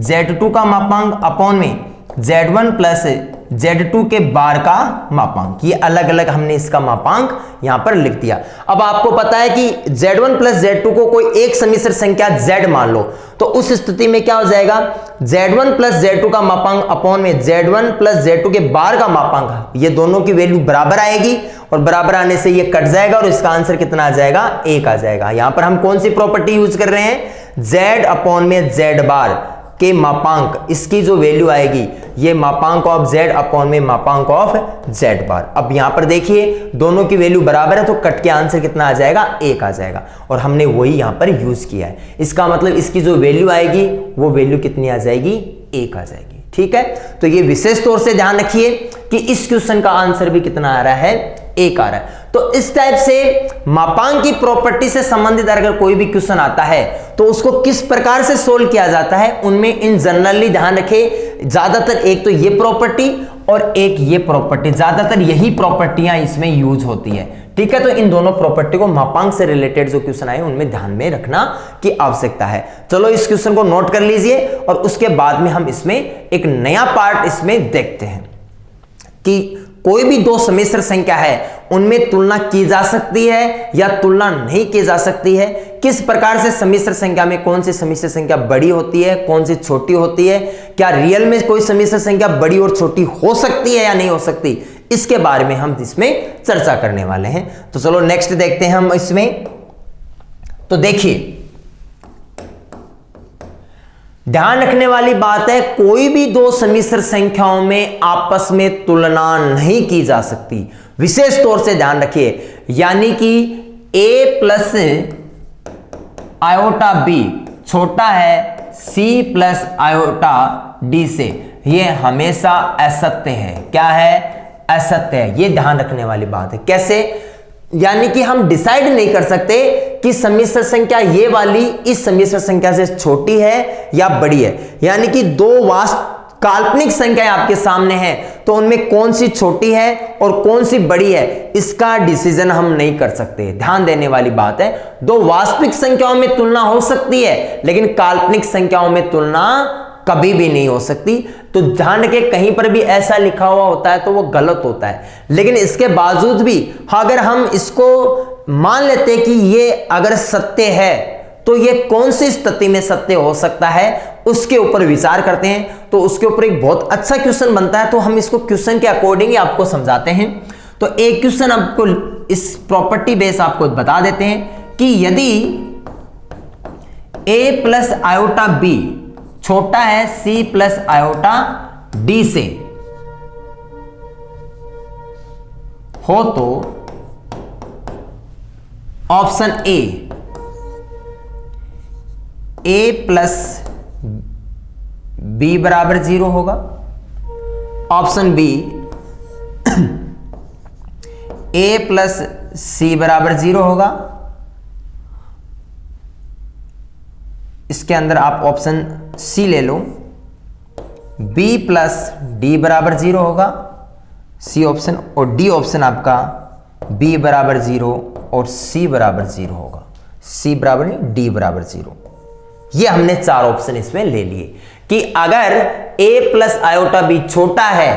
Z2 का मापांक अपॉन में Z1 प्लस Z2 के बार का मापांक, ये अलग अलग हमने इसका मापांक यहां पर लिख दिया। अब आपको पता है कि Z1 प्लस Z2 को कोई एक समिश्र संख्या Z मान लो, तो उस स्थिति में क्या हो जाएगा, Z1 प्लस Z2 का मापांक अपॉन में Z1 प्लस Z2 के बार का मापांक, ये दोनों की वैल्यू बराबर आएगी और बराबर आने से ये कट जाएगा और इसका आंसर कितना आ जाएगा, 1 आ जाएगा। यहां पर हम कौन सी प्रॉपर्टी यूज कर रहे हैं, Z अपॉन में Z बार के मापांक, इसकी जो वैल्यू आएगी ये मापांक ऑफ Z अपॉन में मापांक ऑफ Z बार। अब यहां पर देखिए दोनों की वैल्यू बराबर है, तो कट के आंसर कितना आ जाएगा, 1 आ जाएगा। और हमने वही यहां पर यूज किया है, इसका मतलब इसकी जो वैल्यू आएगी वो वैल्यू कितनी आ जाएगी, 1 आ जाएगी। ठीक है, तो ये विशेष तौर से ध्यान रखिए कि इस क्वेश्चन का आंसर भी कितना आ रहा है, 1 आ रहा है। तो तो इस टाइप से मापांक की प्रॉपर्टी से संबंधित अगर कोई भी क्वेश्चन आता है तो उसको किस प्रकार से सोल्व किया जाता है, उनमें इन जनरली ध्यान रखें, ज्यादातर एक तो ये प्रॉपर्टी और एक ये प्रॉपर्टी, ज्यादातर यही प्रॉपर्टियां इसमें यूज होती है। ठीक है, तो इन दोनों प्रॉपर्टी को मापांक से रिलेटेड जो क्वेश्चन आए उनमें ध्यान में रखना की आवश्यकता है। चलो इस क्वेश्चन को नोट कर लीजिए और उसके बाद में हम इसमें एक नया पार्ट इसमें देखते हैं कि कोई भी दो सम्मिश्र संख्या है उनमें तुलना की जा सकती है या तुलना नहीं की जा सकती है, किस प्रकार से सम्मिश्र संख्या में कौन सी सम्मिश्र संख्या बड़ी होती है, कौन सी छोटी होती है, क्या रियल में कोई सम्मिश्र संख्या बड़ी और छोटी हो सकती है या नहीं हो सकती, इसके बारे में हम इसमें चर्चा करने वाले हैं। तो चलो नेक्स्ट देखते हैं हम इसमें। तो देखिए, ध्यान रखने वाली बात है, कोई भी दो सम्मिश्र संख्याओं में आपस में तुलना नहीं की जा सकती, विशेष तौर से ध्यान रखिए। यानी कि a प्लस आयोटा b छोटा है c प्लस आयोटा d से, यह हमेशा असत्य है। क्या है? असत्य है। यह ध्यान रखने वाली बात है। कैसे? यानी कि हम डिसाइड नहीं कर सकते कि सम्मिश्र संख्या ये वाली इस सम्मिश्र संख्या से छोटी है या बड़ी है। यानी कि दो काल्पनिक संख्याएं आपके सामने हैं तो उनमें कौन सी छोटी है और कौन सी बड़ी है, इसका डिसीजन हम नहीं कर सकते। ध्यान देने वाली बात है, दो वास्तविक संख्याओं में तुलना हो सकती है लेकिन काल्पनिक संख्याओं में तुलना कभी भी नहीं हो सकती। तो ध्यान रखें, कहीं पर भी ऐसा लिखा हुआ होता है तो वो गलत होता है, लेकिन इसके बावजूद भी अगर हम इसको मान लेते हैं कि ये अगर सत्य है तो ये कौन सी स्थिति में सत्य हो सकता है, उसके ऊपर विचार करते हैं। तो उसके ऊपर एक बहुत अच्छा क्वेश्चन बनता है, तो हम इसको क्वेश्चन के अकॉर्डिंग ही आपको समझाते हैं। तो एक क्वेश्चन आपको इस प्रॉपर्टी बेस आपको बता देते हैं कि यदि a प्लस आयोटा b छोटा है c प्लस आयोटा d से हो तो ऑप्शन a प्लस b बराबर 0 होगा, option b a plus c बराबर 0 होगा। इसके अंदर आप ऑप्शन सी ले लो, b प्लस d बराबर 0 होगा, सी ऑप्शन, और d ऑप्शन आपका b बराबर 0 और c बराबर 0 होगा, c बराबर नहीं d बराबर 0। ये हमने चार ऑप्शन इसमें ले लिए कि अगर a प्लस आयोटा b छोटा है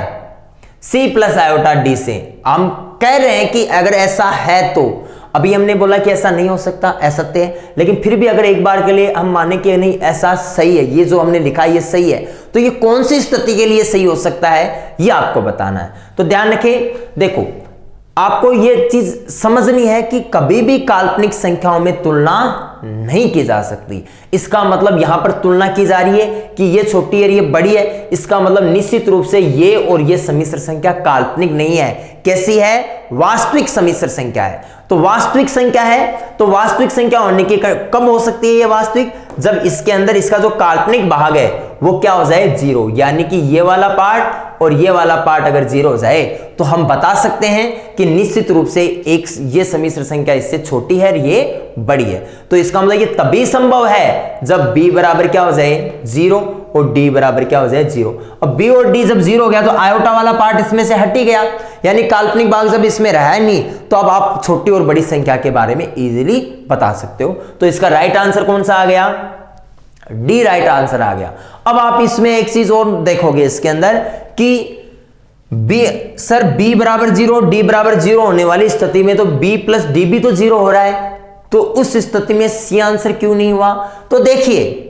c प्लस आयोटा d से, हम कह रहे हैं कि अगर ऐसा है तो, अभी हमने बोला कि ऐसा नहीं हो सकता, असत्य है, लेकिन फिर भी अगर एक बार के लिए हम माने कि नहीं ऐसा सही है, ये जो हमने लिखा है ये सही है, तो ये कौन सी स्थिति के लिए सही हो सकता है ये आपको बताना है। तो ध्यान रखें, देखो आपको ये चीज समझनी है कि कभी भी काल्पनिक संख्याओं में तुलना नहीं की जा सकती। इसका मतलब यहां पर तुलना की जा रही है कि ये छोटी है ये बड़ी है, इसका मतलब निश्चित रूप से ये और ये सम्मिश्र संख्या काल्पनिक नहीं है। कैसी है? वास्तविक सम्मिश्र संख्या है। तो वास्तविक संख्या है तो वास्तविक संख्या होने की कब हो सकती है ये वास्तविक? जब इसके अंदर इसका जो काल्पनिक भाग है वो क्या हो जाए? 0। यानी कि ये वाला पार्ट और ये वाला पार्ट अगर 0 हो जाए तो हम बता सकते हैं कि निश्चित रूप से एक ये सम्मिश्र संख्या इससे छोटी है और ये बड़ी है। तो इसका मतलब ये तभी संभव है जब b बराबर क्या हो जाए? 0 और d बराबर क्या हो जाए? 0। अब b और d जब 0 हो गया तो आयोटा वाला पार्ट इसमें से हट ही गया, यानी काल्पनिक भाग जब इसमें रहा नहीं तो अब आप छोटी और बड़ी संख्या के बारे में इजीली बता सकते हो। तो इसका राइट आंसर कौन सा आ गया? डी राइट आंसर आ गया। अब आप इसमें एक चीज और देखोगे इसके अंदर कि b बराबर 0 d बराबर 0 होने वाली स्थिति में तो b प्लस डी भी तो 0 हो रहा है, तो उस स्थिति में सी आंसर क्यों नहीं हुआ? तो देखिए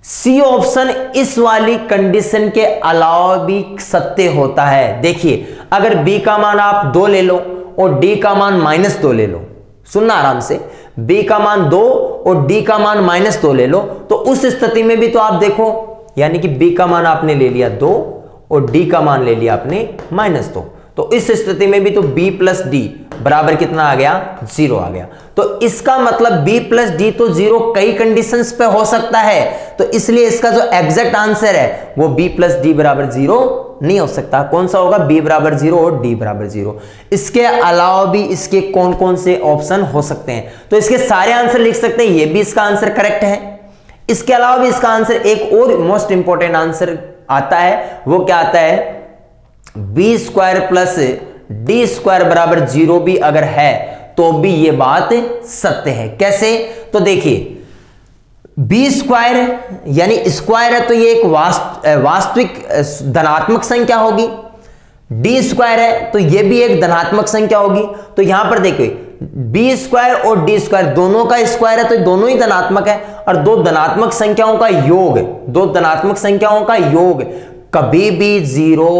सी ऑप्शन इस वाली कंडीशन के अलावा भी सत्य होता है। देखिए अगर b का मान आप 2 ले लो और d का मान -2 ले लो, सुनना आराम से, b का मान 2 और d का मान -2 ले लो, तो उस स्थिति में भी तो आप देखो, यानी कि b का मान आपने ले लिया 2 और d का मान ले लिया आपने -2, तो इस स्थिति में भी तो b प्लस डी बराबर कितना आ गया? 0 आ गया। तो इसका मतलब b प्लस डी तो 0 कई कंडीशंस पे हो सकता है, तो इसलिए इसका जो एग्जैक्ट आंसर है वो b प्लस डी बराबर 0 नहीं हो सकता। कौन सा होगा? b बराबर 0 और d बराबर 0। इसके अलावा भी इसके कौन कौन से ऑप्शन हो सकते हैं? तो इसके सारे आंसर लिख सकते हैं, ये भी इसका आंसर करेक्ट है। इसके अलावा भी इसका आंसर एक और मोस्ट इंपॉर्टेंट आंसर आता है, वो क्या आता है? b square plus d square बराबर 0 भी अगर है तो भी ये बात सत्य है। कैसे? तो देखिए बी स्क्वायर यानी स्क्वायर है तो ये एक वास्तविक धनात्मक संख्या होगी। डी स्क्वायर है तो ये भी एक धनात्मक संख्या होगी। तो यहां पर देखिए बी स्क्वायर और डी स्क्वायर दोनों का स्क्वायर है तो दोनों ही धनात्मक है, और दो धनात्मक संख्याओं का योग, दो धनात्मक संख्याओं का योग कभी भी 0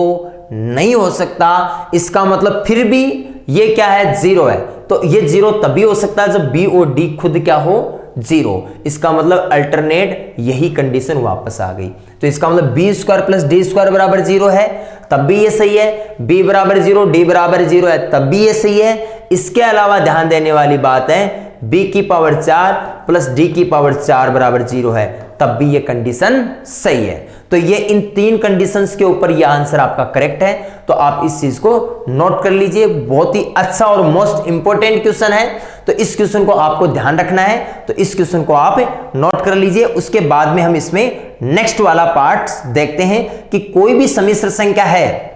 नहीं हो सकता। इसका मतलब फिर भी ये क्या है? 0 है। तो ये 0 तभी हो सकता है जब बी और डी खुद क्या हो? 0। इसका मतलब अल्टरनेट यही कंडीशन वापस आ गई। तो इसका मतलब b square plus d square बराबर 0 है तब भी ये सही है, बी बराबर 0 डी बराबर 0 है तब भी ये सही है। इसके अलावा ध्यान देने वाली बात है b की पावर 4 प्लस d की पावर 4 बराबर 0 है तब भी ये कंडीशन सही है। तो ये इन 3 कंडीशंस के ऊपर ये आंसर आपका करेक्ट है। तो आप इस चीज को नोट कर लीजिए, बहुत ही अच्छा और मोस्ट इंपॉर्टेंट क्वेश्चन है। तो इस क्वेश्चन को आपको ध्यान रखना है, तो इस क्वेश्चन को आप नोट कर लीजिए। उसके बाद में हम इसमें नेक्स्ट वाला पार्ट देखते हैं कि कोई भी सम्मिश्र संख्या है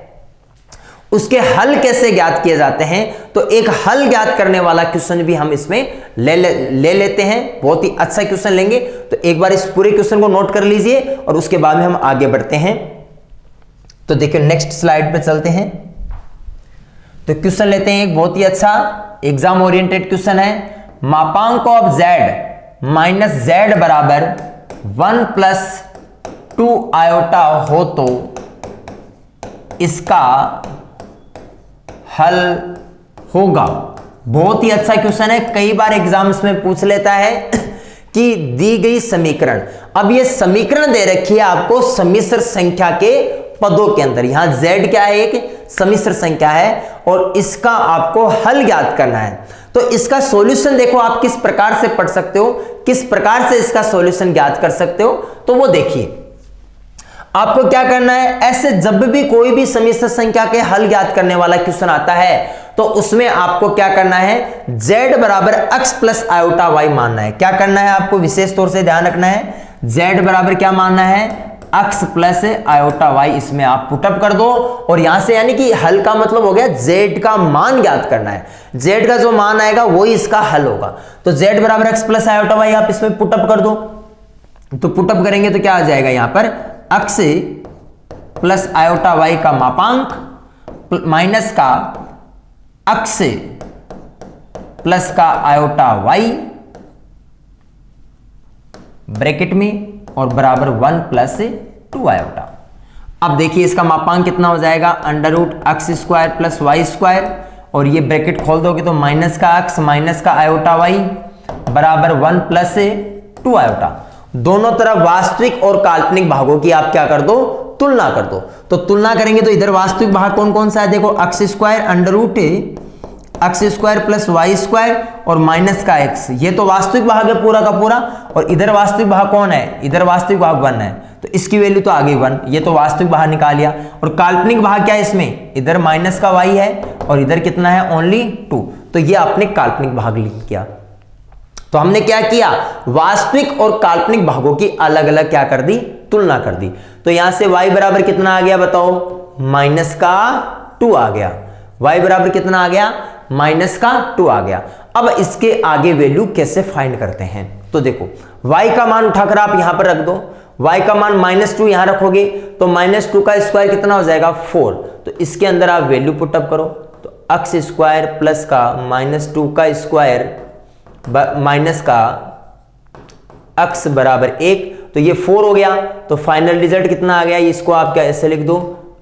उसके हल कैसे ज्ञात किए जाते हैं। तो एक हल ज्ञात करने वाला क्वेश्चन भी हम इसमें ले लेते हैं, बहुत ही अच्छा क्वेश्चन लेंगे। तो एक बार इस पूरे क्वेश्चन को नोट कर लीजिए और उसके बाद में हम आगे बढ़ते हैं। तो देखिए नेक्स्ट स्लाइड पे चलते हैं। तो क्वेश्चन लेते हैं, एक बहुत ही अच्छा एग्जाम ओरिएंटेड क्वेश्चन है। मापांक ऑफ z माइनस z बराबर 1 प्लस 2 आयोटा हो तो इसका हल होगा। बहुत ही अच्छा क्वेश्चन है, कई बार एग्जाम्स में पूछ लेता है कि दी गई समीकरण, अब ये समीकरण दे रखी है आपको सम्मिश्र संख्या के पदों के अंदर। यहां z क्या है? एक सम्मिश्र संख्या है और इसका आपको हल ज्ञात करना है। तो इसका सॉल्यूशन देखो आप किस प्रकार से पढ़ सकते हो, किस प्रकार से इसका सॉल्यूशन ज्ञात कर सकते हो। तो वो देखिए आपको क्या करना है, ऐसे जब भी कोई भी सम्मिश्र संख्या के हल ज्ञात करने वाला क्वेश्चन आता है तो उसमें आपको क्या करना है? z बराबर x प्लस आयोटा y मानना है। क्या करना है आपको विशेष तौर से ध्यान रखना है, z बराबर क्या मानना है? x plus iota y। इसमें आप पुटअप कर दो और यहां से यानी कि हल का मतलब हो गया z का मान ज्ञात करना है। z का जो मान आएगा वही इसका हल होगा। तो z बराबर x प्लस आयोटा y आप इसमें पुटअप कर दो। तो पुटअप करेंगे तो क्या आ जाएगा? यहां पर x प्लस आयोटा y का मापांक माइनस का x प्लस का आयोटा y ब्रैकेट में और बराबर 1 प्लस 2 आयोटा। अब देखिए इसका मापांक कितना हो जाएगा? Under root x square plus y square, और ये ब्रैकेट खोल दोगे तो माइनस का x माइनस का आयोटा y बराबर 1 प्लस 2 आयोटा। दोनों तरफ वास्तविक और काल्पनिक भागों की आप क्या कर दो? तुलना कर दो। तो तुलना करेंगे तो इधर वास्तविक भाग कौन कौन सा है? देखो x square under root x square plus y square और माइनस का x, ये तो वास्तविक भाग है पूरा का पूरा। और इधर वास्तविक भाग कौन है? इधर वास्तविक भाग 1 है तो इसकी वैल्यू तो आ गई 1, ये तो वास्तविक भाग निकाल लिया। और काल्पनिक भाग क्या है इसमें? इधर माइनस का y है और इधर कितना है? ओनली 2। तो ये आपने काल्पनिक भाग लिख किया। तो हमने क्या किया? वास्तविक और काल्पनिक भागों की अलग अलग क्या कर दी? तुलना कर दी। तो यहां से y बराबर कितना आ गया बताओ? माइनस का 2 आ गया। y बराबर कितना आ गया? माइनस का 2 आ गया। अब इसके आगे वैल्यू कैसे फाइंड करते हैं? तो देखो y का मान उठाकर आप यहां पर रख दो। y का मान -2 यहां रखोगे तो -2 का स्क्वायर कितना हो जाएगा? 4। तो इसके अंदर आप वैल्यू पुटअप करो तो x स्क्वायर प्लस का -2 का स्क्वायर माइनस का x बराबर 1, तो ये 4 हो गया। तो फाइनल रिजल्ट कितना आ गया? इसको आप क्या ऐसे लिख दो,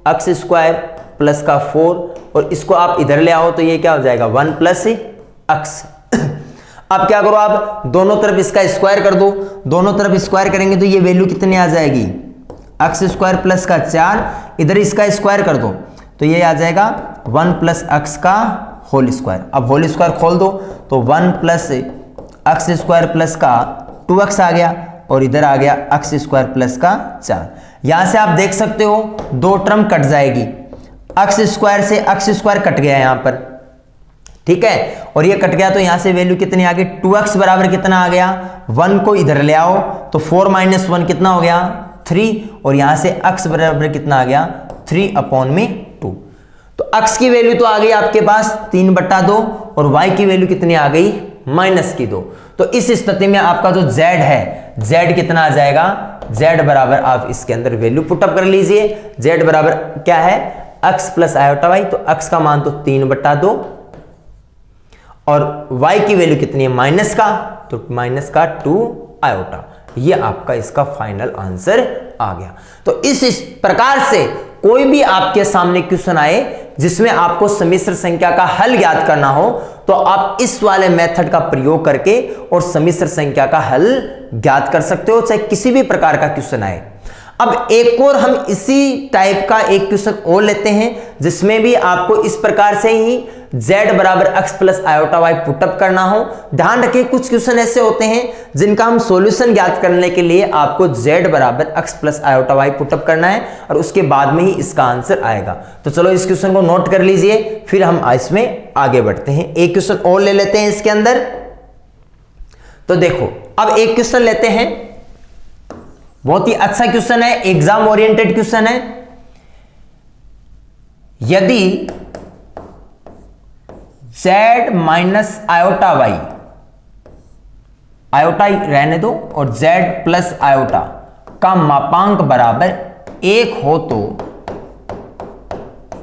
x स्क्वायर प्लस का 4 और इसको आप इधर ले आओ तो ये क्या हो जाएगा? 1 प्लस x। अब क्या करो, आप दोनों तरफ इसका स्क्वायर कर दो। दोनों तरफ स्क्वायर करेंगे तो ये वैल्यू कितनी आ जाएगी? x स्क्वायर प्लस का 4, इधर इसका स्क्वायर कर दो तो ये आ जाएगा 1 प्लस x का होल स्क्वायर। अब होल स्क्वायर खोल दो तो 1 प्लस x स्क्वायर प्लस का 2x आ गया। और इधर आ गया x स्क्वायर प्लस का 4। यहां से आप देख सकते हो दो टर्म कट जाएगी, x स्क्वायर से x स्क्वायर कट गया यहां पर, ठीक है, और ये कट गया तो यहां से वैल्यू कितनी आ गई 2x बराबर कितना आ गया 1 को इधर ले आओ तो 4 माइनस 1 कितना हो गया 3, और यहां से x बराबर कितना आ गया 3/2। तो x की वैल्यू तो आ गई आपके पास 3/2 और y की वैल्यू कितनी आ गई -2। तो इस स्थिति में आपका जो z है z कितना आ जाएगा, z बराबर आप इसके अंदर वैल्यू पुटअप कर लीजिए, z बराबर क्या है x प्लस आयोटा वाई, तो x का मान तो 3/2 और y की वैल्यू कितनी है माइनस का, तो -2 आयोटा। ये आपका इसका फाइनल आंसर आ गया। तो इस प्रकार से कोई भी आपके सामने क्वेश्चन आए जिसमें आपको सम्मिश्र संख्या का हल ज्ञात करना हो तो आप इस वाले मेथड का प्रयोग करके और सम्मिश्र संख्या का हल ज्ञात कर सकते हो, चाहे किसी भी प्रकार का क्वेश्चन आए। अब एक और हम इसी टाइप का एक क्वेश्चन और लेते हैं जिसमें भी आपको इस प्रकार से ही z बराबर x plus iota y put up करना हो। ध्यान रखिए कुछ क्वेश्चन ऐसे होते हैं जिनका हम सॉल्यूशन ज्ञात करने के लिए आपको z बराबर x plus iota y put up करना है और उसके बाद में ही इसका आंसर आएगा। तो चलो इस क्वेश्चन को नोट कर लीजिए, फिर हम इसमें आगे बढ़ते हैं। एक क्वेश्चन और ले लेते हैं इसके अंदर। तो देखो अब एक क्वेश्चन लेते हैं, बहुत ही अच्छा क्वेश्चन है, एग्जाम ओरिएंटेड क्वेश्चन है। यदि z minus iota y, iota रहने दो, और z प्लस आयोटा का मापांक बराबर 1 हो तो,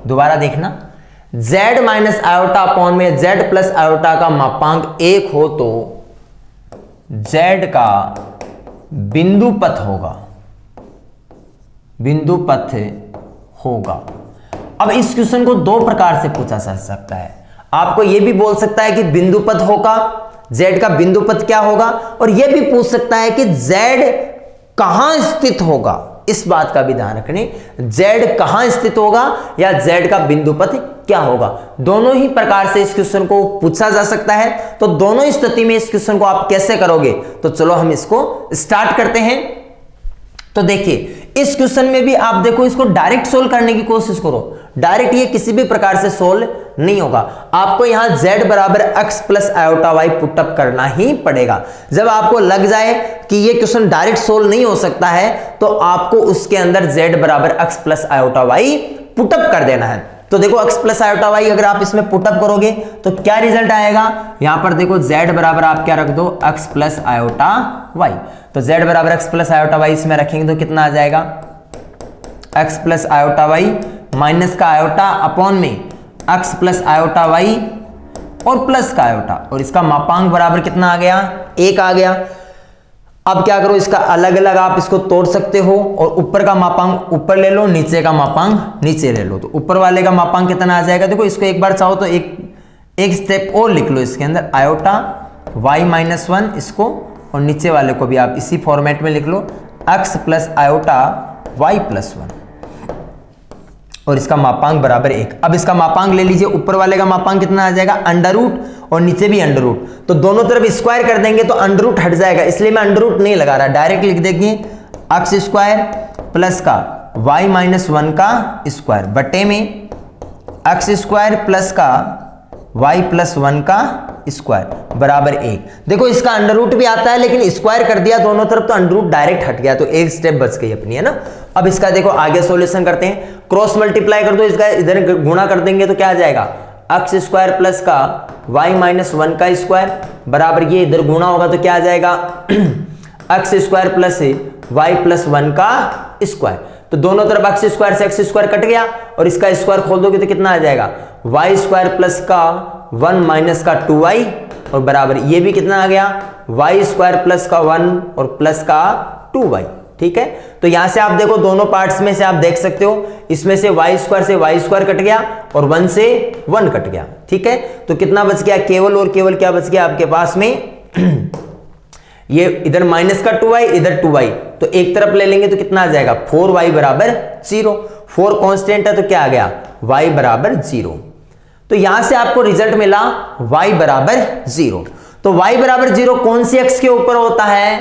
दोबारा देखना, z माइनस आयोटा अपॉन में z प्लस आयोटा का मापांक 1 हो तो z का बिंदु पथ होगा, बिंदु पथ होगा। अब इस क्वेश्चन को दो प्रकार से पूछा जा सकता है। आपको यह भी बोल सकता है कि बिंदु पथ होगा, z का बिंदु पथ क्या होगा, और यह भी पूछ सकता है कि z कहां स्थित होगा। इस बात का भी ध्यान रखने, z कहां स्थित होगा या z का बिंदु पथ क्या होगा। दोनों ही प्रकार से इस क्वेश्चन को पूछा जा सकता है। तो दोनों ही स्थिति में इस क्वेश्चन को आप कैसे करोगे, तो चलो हम इसको स्टार्ट करते हैं। तो देखिए इस क्वेश्चन में भी आप देखो, इसको डायरेक्ट सोल्व करने की कोशिश करो। डायरेक्ट ये किसी भी प्रकार से सोल्व नहीं होगा, आपको यहां z बराबर x plus iota y put up करना ही पड़ेगा। जब आपको लग जाए कि ये क्वेश्चन डायरेक्ट सोल्व नहीं हो सकता है तो आपको उसके अंदर z बराबर x plus iota y put up कर देना है। तो देखो x प्लस आयोटा वाई अगर आप इसमें पुटअप करोगे तो क्या रिजल्ट आएगा, यहां पर देखो z बराबर आप क्या रख दो x प्लस आयोटा वाई। तो z बराबर x प्लस आयोटा वाई इसमें रखेंगे तो कितना आ जाएगा x plus iota y minus का आयोटा अपॉन में x प्लस आयोटा वाई और प्लस का आयोटा, और इसका मापांक बराबर कितना आ गया 1 आ गया। अब क्या करो, इसका अलग अलग आप इसको तोड़ सकते हो और ऊपर का मापांक ऊपर ले लो, नीचे का मापांक नीचे ले लो। तो ऊपर वाले का मापांक कितना आ जाएगा, देखो इसको एक बार चाहो तो एक स्टेप और लिख लो इसके अंदर, आयोटा y माइनस 1 इसको, और नीचे वाले को भी आप इसी फॉर्मेट में लिख लो x plus iota y plus 1, और इसका मापांक बराबर 1। अब इसका मापांक ले लीजिए, ऊपर वाले का मापांक कितना आ जाएगा अंडर रूट और नीचे भी अंडर रूट, तो दोनों तरफ स्क्वायर कर देंगे तो अंडर रूट हट जाएगा, इसलिए मैं अंडर रूट नहीं लगा रहा, डायरेक्ट लिख देंगे x स्क्वायर प्लस का y माइनस 1 का स्क्वायर बटे में x स्क्वायर प्लस का y प्लस 1 का स्क्वायर बराबर 1। देखो इसका अंडर रूट भी आता है लेकिन स्क्वायर कर दिया दोनों तरफ तो अंडर रूट डायरेक्ट हट गया, तो एक स्टेप बच गई अपनी, है ना। अब इसका देखो आगे सॉल्यूशन करते हैं, क्रॉस मल्टीप्लाई कर दो, इसका इधर गुणा कर देंगे तो क्या आ जाएगा x स्क्वायर प्लस का y माइनस 1 का स्क्वायर बराबर, ये इधर गुणा होगा तो क्या आ जाएगा x square plus y plus 1 का स्क्वायर। तो दोनों तरफ x स्क्वायर से x स्क्वायर कट गया और इसका स्क्वायर खोल दोगे तो कितना आ जाएगा y स्क्वायर प्लस का 1 माइनस का 2y और बराबर ये भी कितना आ गया y स्क्वायर प्लस का 1 और प्लस का 2y। ठीक है, तो यहां से आप देखो दोनों पार्ट्स में से आप देख सकते हो, इसमें से y स्क्वायर कट गया और 1 से 1 कट गया। ठीक है, तो कितना बच गया, केवल और केवल क्या बच गया आपके पास में ये इधर माइनस का 2y इधर 2y, तो एक तरफ ले लेंगे तो कितना आ जाएगा 4y बराबर 0। 4 कांस्टेंट है तो क्या आ गया y बराबर 0। तो यहां से आपको रिजल्ट मिला y बराबर 0। तो y बराबर 0 कौन सी x के ऊपर होता है,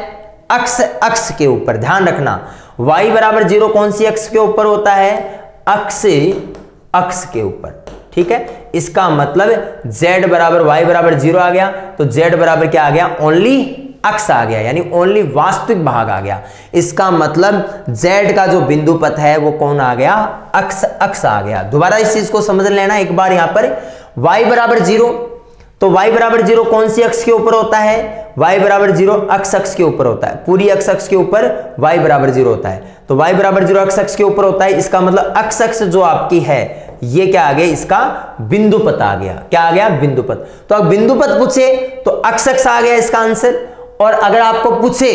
अक्ष अक्ष के ऊपर, ध्यान रखना y बराबर 0 कौन सी अक्ष के ऊपर होता है, अक्ष अक्ष के ऊपर, ठीक है। इसका मतलब z बराबर y बराबर 0 आ गया, तो z बराबर क्या आ गया, ओनली अक्ष आ गया, यानी ओनली वास्तविक भाग आ गया। इसका मतलब z का जो बिंदु पथ है वो कौन आ गया, अक्ष अक्ष आ गया। दोबारा इस चीज को समझ लेना एक बार, यहां पर y बराबर 0, तो y बराबर 0 कौन सी अक्ष के ऊपर होता है, y बराबर 0 अक्ष अक्ष के ऊपर होता है, पूरी अक्ष अक्ष के ऊपर y बराबर 0 होता है, तो y बराबर 0 अक्ष अक्ष के ऊपर होता है। इसका मतलब अक्ष अक्ष जो आपकी है ये क्या आ गया, इसका बिंदु पथ आ गया, क्या आ गया, बिंदु पथ। तो अब बिंदु पथ पूछे तो अक्ष अक्ष आ गया इसका आंसर, और अगर आपको पूछे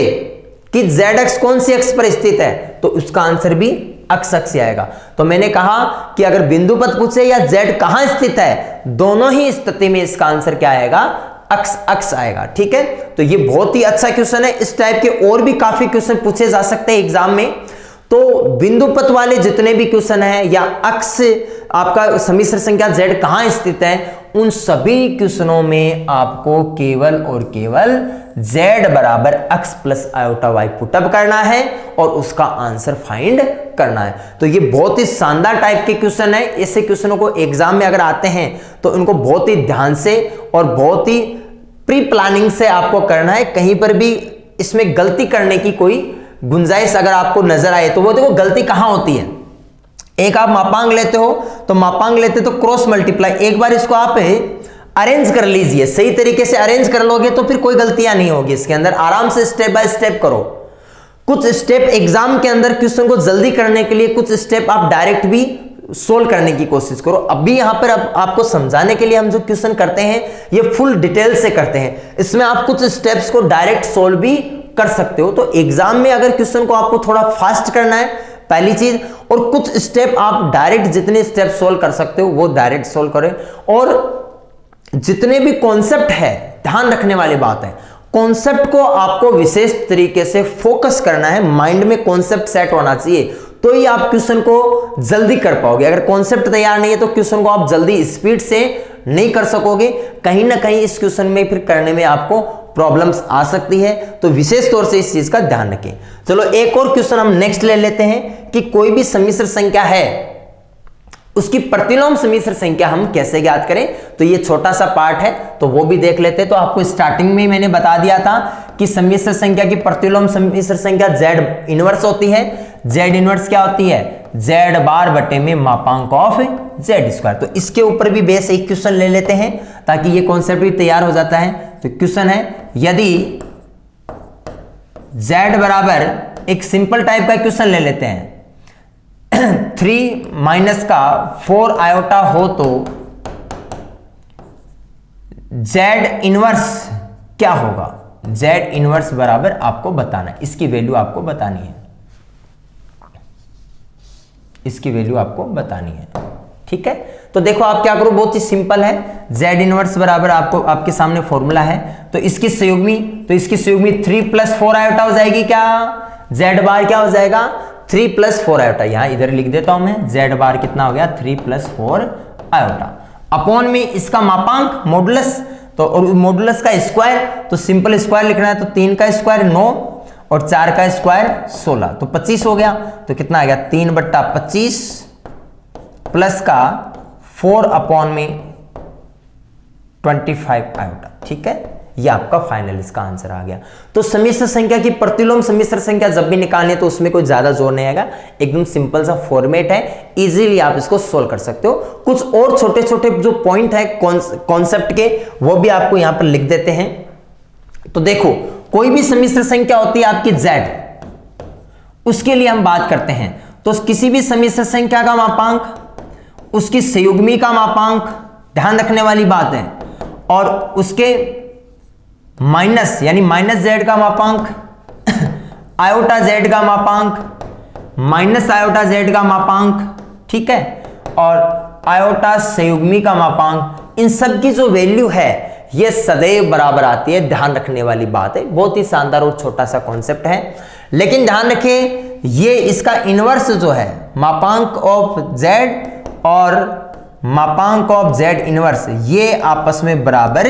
कि z अक्ष कौन सी अक्ष पर स्थित है तो उसका आंसर भी अक्ष अक्ष आएगा। तो मैंने कहा कि अगर बिंदु पथ पूछे या z कहां स्थित है, दोनों ही स्थिति में इसका आंसर क्या आएगा, अक्ष अक्ष आएगा, ठीक है। तो ये बहुत ही अच्छा क्वेश्चन है। इस टाइप के और भी काफी क्वेश्चन पूछे जा सकते हैं एग्जाम में। तो बिंदु पथ वाले जितने भी क्वेश्चन है या अक्ष आपका सम्मिश्र संख्या z कहां स्थित है, उन सभी क्वेश्चनों में आपको केवल और केवल z बराबर अक्ष प्लस आयोटा y पुटअप करना है और उसका आंसर फाइंड करना है। तो ये बहुत ही शानदार टाइप के क्वेश्चन है। ऐसे क्वेश्चनों को एग्जाम में अगर आते हैं तो इनको बहुत ही ध्यान से और बहुत ही प्री प्लानिंग से आपको करना है। कहीं पर भी इसमें गलती करने की कोई गुंजाइश अगर आपको नजर आए तो वो देखो गलती कहां होती है। एक आप मापांक लेते हो तो मापांक लेते तो क्रॉस मल्टीप्लाई, एक बार इसको आप अरेंज कर लीजिए, सही तरीके से अरेंज कर लोगे तो फिर कोई गलतियां नहीं होगी इसके अंदर। आराम से स्टेप बाय स्टेप करो। कुछ स्टेप एग्जाम के अंदर क्वेश्चन को जल्दी करने के लिए, कुछ स्टेप आप डायरेक्ट भी सोल्व करने की कोशिश करो। अभी यहां पर आपको समझाने के लिए हम जो क्वेश्चन करते हैं ये फुल डिटेल से करते हैं। इसमें आप कुछ स्टेप्स को डायरेक्ट सोल्व भी कर सकते हो। तो एग्जाम में अगर क्वेश्चन को आपको थोड़ा फास्ट करना है पहली चीज, और कुछ स्टेप आप डायरेक्ट जितने स्टेप सोल्व कर सकते हो वो डायरेक्ट सोल्व करें। और जितने भी कॉन्सेप्ट है, ध्यान रखने वाली बात है, कॉन्सेप्ट को आपको विशेष तरीके से फोकस करना है। माइंड में कॉन्सेप्ट सेट होना चाहिए तो ही आप क्वेश्चन को जल्दी कर पाओगे। अगर कॉन्सेप्ट तैयार नहीं है तो क्वेश्चन को आप जल्दी स्पीड से नहीं कर सकोगे। कहीं ना कहीं इस क्वेश्चन में फिर करने में आपको प्रॉब्लम्स आ सकती है। तो विशेष तौर से इस चीज का ध्यान रखें। चलो एक और क्वेश्चन हम नेक्स्ट ले लेते हैं कि कोई भी सम्मिश्र संख्या है उसकी प्रतिलोम सम्मिश्र संख्या हम कैसे ज्ञात करें। तो ये छोटा सा पार्ट है तो वो भी देख लेते हैं। तो आपको स्टार्टिंग में मैंने बता दिया था कि सम्मिश्र संख्या की प्रतिलोम सम्मिश्र संख्या z इनवर्स होती है। z इनवर्स क्या होती है, z बार बटे में मापांक ऑफ z स्क्वायर। तो इसके ऊपर भी बेस एक क्वेश्चन ले लेते हैं ताकि ये कॉन्सेप्ट भी तैयार हो जाता है। तो क्वेश्चन है, यदि z बराबर एक सिंपल टाइप का क्वेश्चन ले लेते हैं 3 माइनस का 4 आयोटा हो तो z इनवर्स क्या होगा। z इनवर्स बराबर आपको बताना है, इसकी वैल्यू आपको बतानी है, इसकी वैल्यू आपको बतानी है, ठीक है। तो देखो आप क्या करो, बहुत ही सिंपल है। z इनवर्स बराबर आपको आपके सामने फॉर्मूला है। तो इसकी संयुग्मी, तो इसकी संयुग्मी 3 प्लस 4 आयोटा हो जाएगी। क्या z बार क्या हो जाएगा, 3 प्लस 4 आयोटा। यहां इधर लिख देता हूं मैं, z बार कितना हो गया 3 प्लस 4 आयोटा अपॉन में इसका मापांक मॉडुलस, तो और मॉडुलस का स्क्वायर, तो सिंपल स्क्वायर लिखना है। तो 3 का स्क्वायर 9 और 4 का स्क्वायर 16, तो 25 हो गया। तो कितना आ गया 3/25 प्लस का 4 अपॉन में 25 आयोटा, ठीक है। ये आपका फाइनल इसका आंसर आ गया। तो सम्मिश्र संख्या की प्रतिलोम सम्मिश्र संख्या जब भी निकालनी है तो उसमें कोई ज्यादा जोर नहीं आएगा, एकदम सिंपल सा फॉर्मेट है, इजीली आप इसको सोल्व कर सकते हो। कुछ और छोटे छोटे जो पॉइंट है कॉन्सेप्ट के वो भी आपको यहां पर लिख देते हैं। तो देखो कोई भी सम्मिश्र संख्या होती है आपकी z, उसके लिए हम बात करते हैं। तो किसी भी सम्मिश्र संख्या का मापांक, उसकी संयुग्मी का मापांक, ध्यान रखने वाली बात है, और उसके माइनस यानी माइनस z का मापांक, आयोटा z का मापांक, माइनस आयोटा z का मापांक, ठीक है, और आयोटा संयुग्मी का मापांक, इन सब की जो वैल्यू है ये सदैव बराबर आती है। ध्यान रखने वाली बात है, बहुत ही शानदार और छोटा सा कॉन्सेप्ट है। लेकिन ध्यान रखें ये इसका इनवर्स जो है मापांक ऑफ z और मापांक ऑफ z इनवर्स ये आपस में बराबर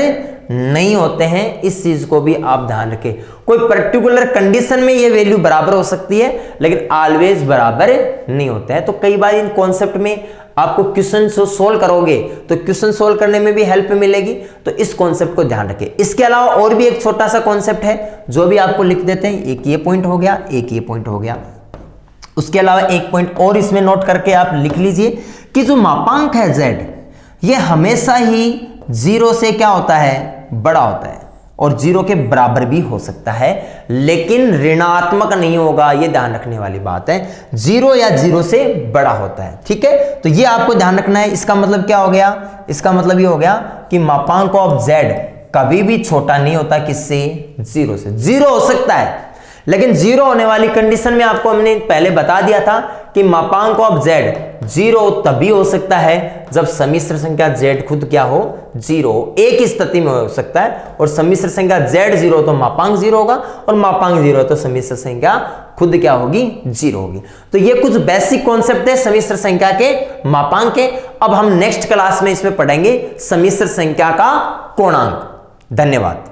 नहीं होते हैं, इस चीज को भी आप ध्यान रखें। कोई पर्टिकुलर कंडीशन में ये वैल्यू बराबर हो सकती है, लेकिन ऑलवेज बराबर नहीं होते हैं। तो कई बार इन कॉन्सेप्ट में आपको क्वेश्चन सोल्व करोगे तो क्वेश्चन सोल्व करने में भी हेल्प मिलेगी, तो इस कॉन्सेप्ट को ध्यान रखें। इसके अलावा और भी एक छोटा सा कॉन्सेप्ट है जो भी आपको लिख देते हैं। एक ये पॉइंट हो गया, एक ये पॉइंट हो गया। उसके अलावा एक पॉइंट और इसमें नोट करके आप लिख लीजिए कि जो मापांक है z, ये हमेशा ही 0 से क्या होता है, बड़ा होता है, और 0 के बराबर भी हो सकता है, लेकिन ऋणात्मक नहीं होगा। ये ध्यान रखने वाली बात है, 0 या 0 से बड़ा होता है। ठीक है, तो ये आपको ध्यान रखना है। इसका मतलब क्या हो गया, इसका मतलब ये हो गया कि मापांक ऑफ z कभी भी छोटा नहीं होता किससे, 0 से। 0 हो सकता है, लेकिन 0 होने वाली कंडीशन में आपको हमने पहले बता दिया था कि मापांक ऑफ z 0 तभी हो सकता है जब सम्मिश्र संख्या z खुद क्या हो, 0। एक ही स्थिति में हो सकता है, और सम्मिश्र संख्या z 0 तो मापांक 0 होगा, और मापांक 0 तो सम्मिश्र संख्या खुद क्या होगी, 0 होगी। तो ये कुछ बेसिक कॉन्सेप्ट है सम्मिश्र संख्या के मापांक के। अब हम नेक्स्ट क्लास में इसमें पढ़ेंगे सम्मिश्र संख्या का कोणांक। धन्यवाद।